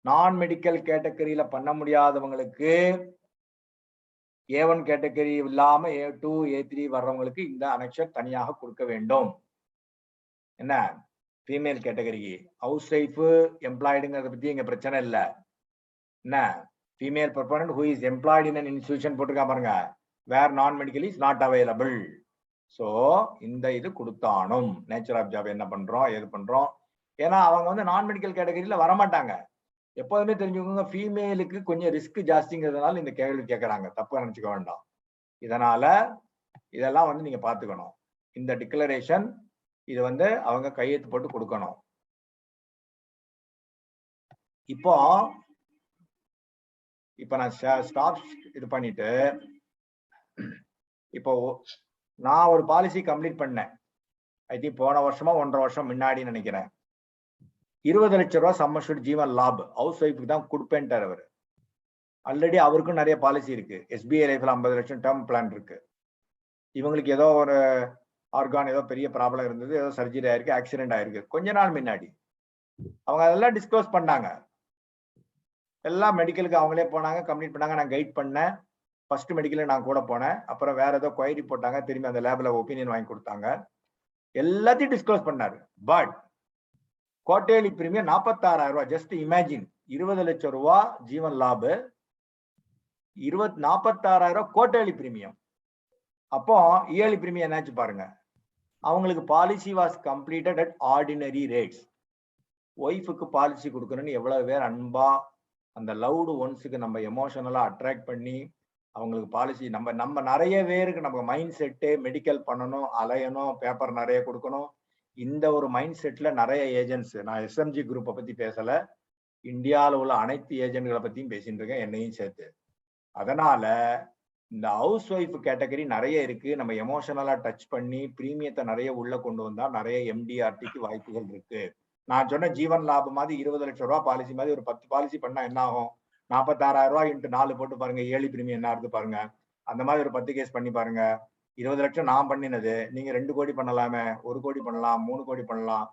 நான் மெடிக்கல் கேட்டகரியில பண்ண முடியாதவங்களுக்கு A1 கேட்டகரி இல்லாம A2 A3 வர்றவங்களுக்கு இந்த அனெக்ஷர் தனியாக கொடுக்க வேண்டும். என்ன ஃபீமேல் கேட்டகரிக்கு ஹவுஸ் ஒய்ஃப் எம்ப்ளாய்டுங்கிறத பத்தி இங்க பிரச்சனை இல்லை. என்ன female permanent who is employed in an institution போட்டிருக்கா பாருங்க, வேர் நான் medical is not available. So இந்த இது கொடுத்தானும் நேச்சர் ஆஃப் ஜாப் என்ன பண்றோம் எது பண்றோம். ஏன்னா அவங்க வந்து நான் மெடிக்கல் கேட்டகரியில வரமாட்டாங்க. எப்போதுமே தெரிஞ்சுக்கோங்க, ஃபீமேலுக்கு கொஞ்சம் ரிஸ்க் ஜாஸ்திங்கிறதுனால இந்த கேள்வி கேட்கறாங்க, தப்பா நினைச்சுக்க வேண்டாம். இதனால இதெல்லாம் வந்து நீங்க பாத்துக்கணும். இந்த டிக்ளரேஷன் இது வந்து அவங்க கையெழுத்து போட்டு கொடுக்கணும். இப்போ நான் ஸ்டாப் இது பண்ணிட்டு இப்போ நான் ஒரு பாலிசி கம்ப்ளீட் பண்ணேன். ஐ திங்க் போன வருஷமா 1.5 வருஷம் முன்னாடி நினைக்கிறேன். 20 லட்சம் ரூபாய் சம் அஷ்யூர்ட் ஜீவன் லாப் ஹவுஸ் ஒய்ஃபுக்கு தான் கொடுப்பேன்ட்டார் அவர். ஆல்ரெடி அவருக்கும் நிறைய பாலிசி இருக்கு. SBI லைஃப்ல 50 லட்சம் டேர்ம் பிளான் இருக்கு. இவங்களுக்கு ஏதோ ஒரு ஆர்கான் ஏதோ பெரிய ப்ராப்ளம் இருந்தது, ஏதோ சர்ஜரி ஆயிருக்கு, ஆக்சிடென்ட் ஆயிருக்கு கொஞ்ச நாள் முன்னாடி. அவங்க அதெல்லாம் டிஸ்க்ளோஸ் பண்ணாங்க. எல்லாம் மெடிக்கலுக்கு அவங்களே போனாங்க, கம்ப்ளீட் பண்ணாங்க. நான் கைட் பண்ணேன். ஃபர்ஸ்ட் மெடிக்கல நான் கூட போனேன். அப்புறம் வேற ஏதோ கொயரி போட்டாங்க, திரும்பி அந்த லேப்ல ஒப்பீனியன் வாங்கி கொடுத்தாங்க. எல்லாத்தையும் டிஸ்க்ளோஸ் பண்ணாரு. பட் குவார்டர்லி பிரீமியம் 46,000 ரூபாய். ஜஸ்ட் இமேஜின், 20 லட்சம் ரூபாய் ஜீவன் லாபு, 46,000 குவார்டர்லி பிரீமியம். அப்போ இயர்லி பிரீமியம் என்னாச்சு பாருங்க. அவங்களுக்கு policy was completed at ordinary rates. ஒய்ஃபுக்கு பாலிசி கொடுக்கணும்னு எவ்வளவு பேர் அன்பா அந்த லவ்டு ஒன்ஸுக்கு நம்ம எமோஷனலா அட்ராக்ட் பண்ணி அவங்களுக்கு பாலிசி நம்ம நிறைய பேருக்கு நம்ம மைண்ட் செட்டு மெடிக்கல் பண்ணணும், அலையணும், பேப்பர் நிறைய கொடுக்கணும். இந்த ஒரு மைண்ட் செட்ல நிறைய ஏஜென்ட்ஸ், நான் SMG குரூப்பை பத்தி பேசல, இந்தியாவில் உள்ள அனைத்து ஏஜென்ட்களை பத்தியும் பேசிட்டு இருக்கேன், என்னையும் சேர்த்து. அதனால இந்த ஹவுஸ் ஒய்ஃப் கேட்டகரி நிறைய இருக்கு. நம்ம எமோஷனலா டச் பண்ணி பிரீமியத்தை நிறைய உள்ள கொண்டு வந்தா நிறைய MDRTக்கு வாய்ப்புகள் இருக்கு. நான் சொன்ன ஜீவன் லாபம் மாதிரி 20 லட்சம் ரூபாய் பாலிசி மாதிரி ஒரு 10 பாலிசி பண்ணா என்ன ஆகும்? 46,000 ரூபாய் இன்ட்டு 4 போட்டு பாருங்க, ஏர்லி பிரீமியம் என்ன இருக்கு பாருங்க. அந்த மாதிரி ஒரு 10 கேஸ் பண்ணி பாருங்க. 20 லட்சம் நான் பண்ணினது, நீங்க 2 கோடி பண்ணலாமே, 1 கோடி பண்ணலாம், 3 கோடி பண்ணலாம்.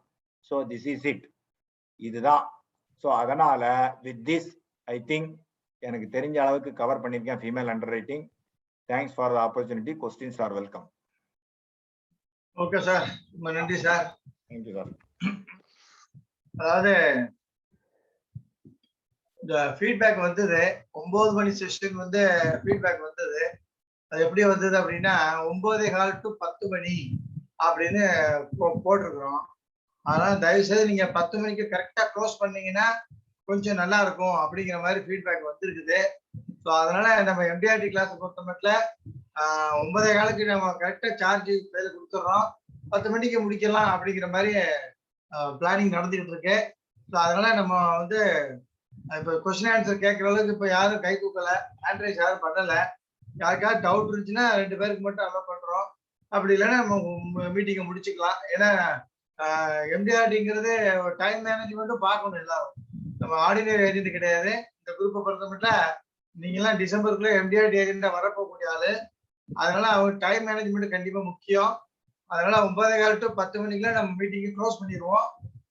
ஸோ திஸ் இஸ் இட், இதுதான். ஸோ அதனால வித் திஸ் ஐ திங்க் எனக்கு தெரிஞ்ச அளவுக்கு கவர் பண்ணியிருக்கேன் female underwriting. Thanks for the opportunity. Questions are welcome. Okay sir, ரொம்ப நன்றி சார். Thank you sir. அதாவது இந்த ஃபீட்பேக் வந்தது 9 மணி செஷன் வந்து ஃபீட்பேக் வந்தது. அது எப்படி வந்தது அப்படின்னா 9:15 to 10 மணி அப்படின்னு போட்டிருக்கிறோம். அதனால தயவு செய்து நீங்க 10 மணிக்கு கரெக்டா க்ளோஸ் பண்ணீங்கன்னா கொஞ்சம் நல்லா இருக்கும் அப்படிங்கிற மாதிரி ஃபீட்பேக் வந்திருக்குது. ஸோ அதனால நம்ம MDRT கிளாஸ் பொறுத்த மட்டும் 9:15க்கு நம்ம கரெக்டா சார்ஜ் கையில கொடுத்துட்றோம். 10 மணிக்கு முடிக்கலாம் அப்படிங்கிற மாதிரி பிளானிங் நடந்துகிட்டு இருக்கு. ஸோ அதனால நம்ம வந்து இப்போ கொஸ்டின் ஆன்சர் கேட்குற அளவுக்கு இப்போ யாரும் கை தூக்கல, ஆண்ட்ரைஸ் யாரும் பண்ணல. யாருக்காவது டவுட் இருந்துச்சுன்னா 2 பேருக்கு மட்டும் அலோவ் பண்றோம். அப்படி இல்லைன்னா நம்ம மீட்டிங்கை முடிச்சுக்கலாம். ஏன்னா எம்டிஆர்டிங்கிறது டைம் மேனேஜ்மெண்ட்டும் பார்க்கணும் எல்லாரும். நம்ம ஆர்டினரி ஏஜென்ட் கிடையாது. இந்த குரூப்பை பொறுத்த மட்டும் நீங்க எல்லாம் டிசம்பருக்குள்ள எம்டிஆர்டி ஏஜென்டா வரப்போகக்கூடிய ஆளு. அதனால அவங்க டைம் மேனேஜ்மெண்ட் கண்டிப்பா முக்கியம். அதனால 9:15 to 10 மணிக்குள்ள நம்ம மீட்டிங் க்ளோஸ் பண்ணிடுவோம்.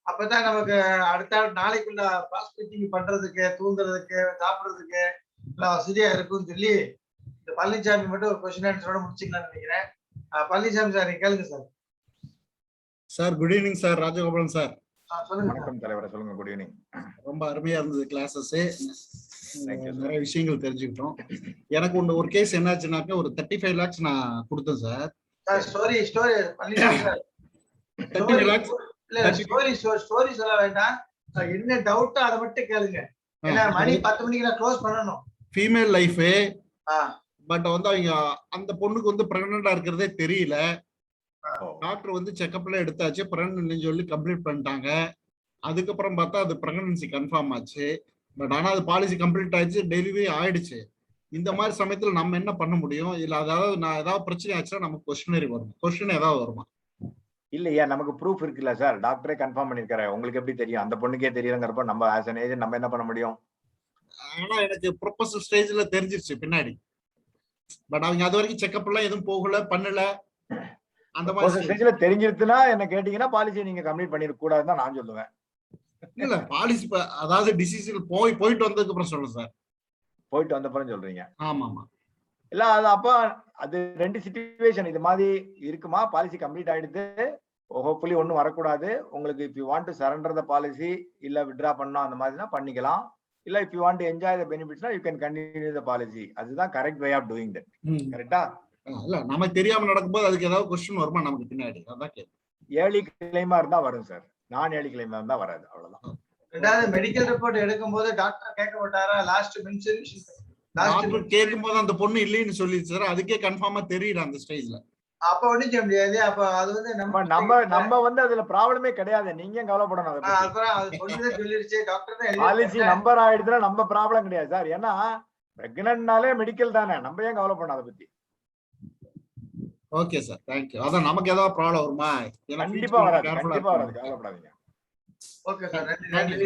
அப்பதான் நமக்கு அடுத்த நாளைக்குள்ள பாஸ் மீட்டிங் பண்றதுக்கு, தூங்குறதுக்கு, சாப்பிடுறதுக்கு எல்லாம் வசதியா இருக்கும்னு சொல்லி இந்த பழனிசாமி மட்டும் ஒரு கொஸ்டின் ஆன்சரோட முடிச்சுக்கலாம்னு நினைக்கிறேன். பழனிசாமி சார் நீங்க கேளுங்க sir. Sir good evening sir, Rajagopalan sir. சொல்லுங்க. வணக்கம் தலைவரை, சொல்லுங்க. Good evening. ரொம்ப அருமையா இருந்தது கிளாஸஸ். Thank you, sir. நிறைய விஷயங்கள் தெரிஞ்சுக்கிட்டோம். எனக்கு ஒரு கேஸ் என்னாச்சுனாக்க ஒரு 35 lakhs நான் கொடுத்தேன் sir. Story Palaniswami sir. 35 lakhs இல்ல ஸ்டோரி சொல்ல வேண்டாம். என்ன டவுட்டோ அதை மட்டும் கேளுங்க. ஏன்னா மணி 10 மணிக்கு நான் க்ளோஸ் பண்ணணும். Female life. பட் அவங்க அந்த பொண்ணுக்கு பிரெக்னண்டா இருக்கிறதே தெரியல. டாக்டர் செக்அப்ல எடுத்தாச்சு, பிரெக்னன்ட்னு சொல்லி கம்ப்ளீட் பண்ணிட்டாங்க. அதுக்கப்புறம் பார்த்தா அது பிரெக்னன்சி கன்ஃபார்ம் ஆச்சு. பட் ஆனா அது பாலிசி கம்ப்ளீட் ஆயிடுச்சு, டெலிவரி ஆயிடுச்சு. இந்த மாதிரி சமயத்துல நம்ம என்ன பண்ண முடியும்? இல்ல அதாவது நான் ஏதாவது பிரச்சனை ஆச்சுன்னா நமக்கு கொஸ்டின் ஏதாவது வருமா? இல்லையா, நமக்கு ப்ரூஃப் இருக்குல்ல சார். டாக்டரே கன்ஃபார்ம் பண்ணிருக்காரு. உங்களுக்கு எப்படி தெரியும்? அந்த பொண்ணுக்கே தெரியலங்கிறப்ப நம்ம ஆஸ் அன் ஏஜென்ட் நம்ம என்ன பண்ண முடியும்? ஆனா எனக்கு ப்ரொபோசல் ஸ்டேஜ்ல தெரிஞ்சிருச்சு பின்னாடி. பட் அவங்க அது வரைக்கும் செக்அப் எல்லாம் எதுவும் போகல, பண்ணல. அந்த மாதிரி ஸ்டேஜ்ல தெரிஞ்சிருச்சுன்னா என்ன கேட்டீங்கன்னா பாலிசி நீங்க கம்ப்ளீட் பண்ணிருக்க கூடாதுன்னு தான் நான் சொல்லுவேன். இல்ல பாலிசி அதாவது டிசிஷன் போயிட்டு வந்ததுக்கு அப்புறம் சொல்லுங்க சார். போயிட்டு வந்த அப்புறம் சொல்றீங்க? ஆமா ஆமா. இல்ல அது அப்ப அது 2 சிச்சுவேஷன் இது மாதிரி இருக்குமா. பாலிசி கம்ப்ளீட் ஆயிடுது, ஹோப்ஃபுல்லி ஒன்னும் வரக்கூடாது. உங்களுக்கு if you want to surrender the policy, இல்ல வித்ட்ரா பண்ணணும் அந்த மாதிரினா பண்ணிக்கலாம். இல்ல if you want to enjoy the பெனிஃபிட்ஸ்னா you can continue the policy. அதுதான் correct way of doing that. கரெக்டா? இல்ல நமக்கு தெரியாம நடக்கும்போது அதுக்கு ஏதாவது கொஸ்டின் வருமா நமக்கு பின்னாடி? அதான் கேட்கு. ஏர்லி கிளைமா இருந்தா வரும் சார். நான் ஏர்லி கிளைமா இருந்தா வராது. அவ்வளவுதான். ரெண்டாவது மெடிக்கல் ரிப்போர்ட் எடுக்கும்போது டாக்டர் கேட்க மாட்டாரா லாஸ்ட் மென்ஷன்? டாக்டர் கேட்கும்போது அந்த பொண்ணு இல்லைன்னு சொல்லிச்சு சார். அதுக்கே கன்ஃபார்மா தெரியல அந்த ஸ்டேஜ்ல. அப்ப ஒண்ணும் செய்ய முடியாது. அப்ப அது நம்ம அதுல ப்ராப்ளமே கிடையாது. நீங்க கவலைப்படணும். அதை அப்புறம் அது சொல்லிதான் சொல்லிருச்சு டாக்டர். பாலிசி நம்பர் ஆயிடுச்சுன்னா நம்ம ப்ராப்ளம் கிடையாது சார். ஏன்னா பிரெக்னன்ட்னாலே மெடிக்கல் தானே, நம்ம ஏன் கவலைப்படணும் அதை பத்தி? Okay sir, thank you. அதான் நமக்கு ஏதாவது ப்ராப்ளம் வருமா? கண்டிப்பா வராது, கண்டிப்பா வராது, கவலைப்படாதீங்க. ஓகே சார், நன்றி.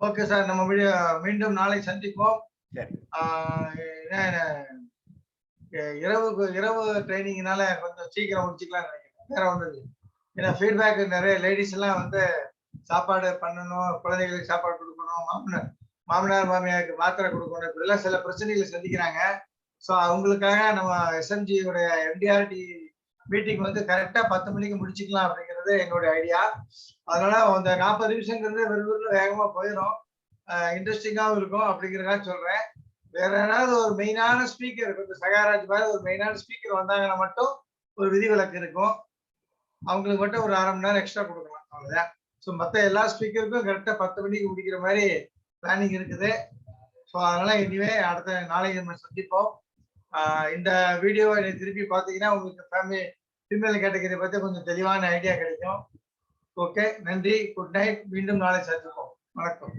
ஓகே சார், நம்ம மீண்டும் நாளை சந்திப்போம். சரி. இரவு ட்ரைனிங்னால கொஞ்சம் சீக்கிரம் முடிச்சுக்கலாம் நினைக்கிறேன். வேற ஒன்றும் இல்லை. ஏன்னா ஃபீட்பேக் நிறைய லேடிஸ் எல்லாம் சாப்பாடு பண்ணணும், குழந்தைகளுக்கு சாப்பாடு கொடுக்கணும், மாமனார் மாமியாருக்கு மாத்திரை கொடுக்கணும், இப்படிலாம் சில பிரச்சனைகளை சந்திக்கிறாங்க. ஸோ அவங்களுக்காக நம்ம எஸ்எம்ஜியோடைய எம்டிஆர்டி மீட்டிங் கரெக்டா 10 மணிக்கு முடிச்சுக்கலாம் அப்படிங்கிறது என்னுடைய ஐடியா. அதனால அந்த 40 நிமிஷங்கிறது வெறும் வேகமா போயிடும், இன்ட்ரெஸ்டிங்காகவும் இருக்கும் அப்படிங்கிறதா சொல்றேன். வேற ஏதாவது ஒரு மெயினான ஸ்பீக்கர், கொஞ்சம் சகாராஜ் மாதிரி ஒரு மெயினான ஸ்பீக்கர் வந்தாங்கன்னா மட்டும் ஒரு விதிவிலக்கு இருக்கும். அவங்களுக்கு மட்டும் ஒரு 1/2 மணி நேரம் எக்ஸ்ட்ரா கொடுக்கலாம், அவ்வளவுதான். ஸோ மற்ற எல்லா ஸ்பீக்கருக்கும் கரெக்டா 10 மணிக்கு முடிக்கிற மாதிரி பிளானிங் இருக்குது. ஸோ அதனால இனிமே அடுத்த நாளைக்கு நம்ம சந்திப்போம். இந்த வீடியோவை திருப்பி பார்த்தீங்கன்னா உங்களுக்கு ஃபீமேல் கேட்டகரி பத்தி கொஞ்சம் தெளிவான ஐடியா கிடைக்கும். ஓகே, நன்றி, குட் நைட். மீண்டும் நாளை சந்திப்போம். வணக்கம்.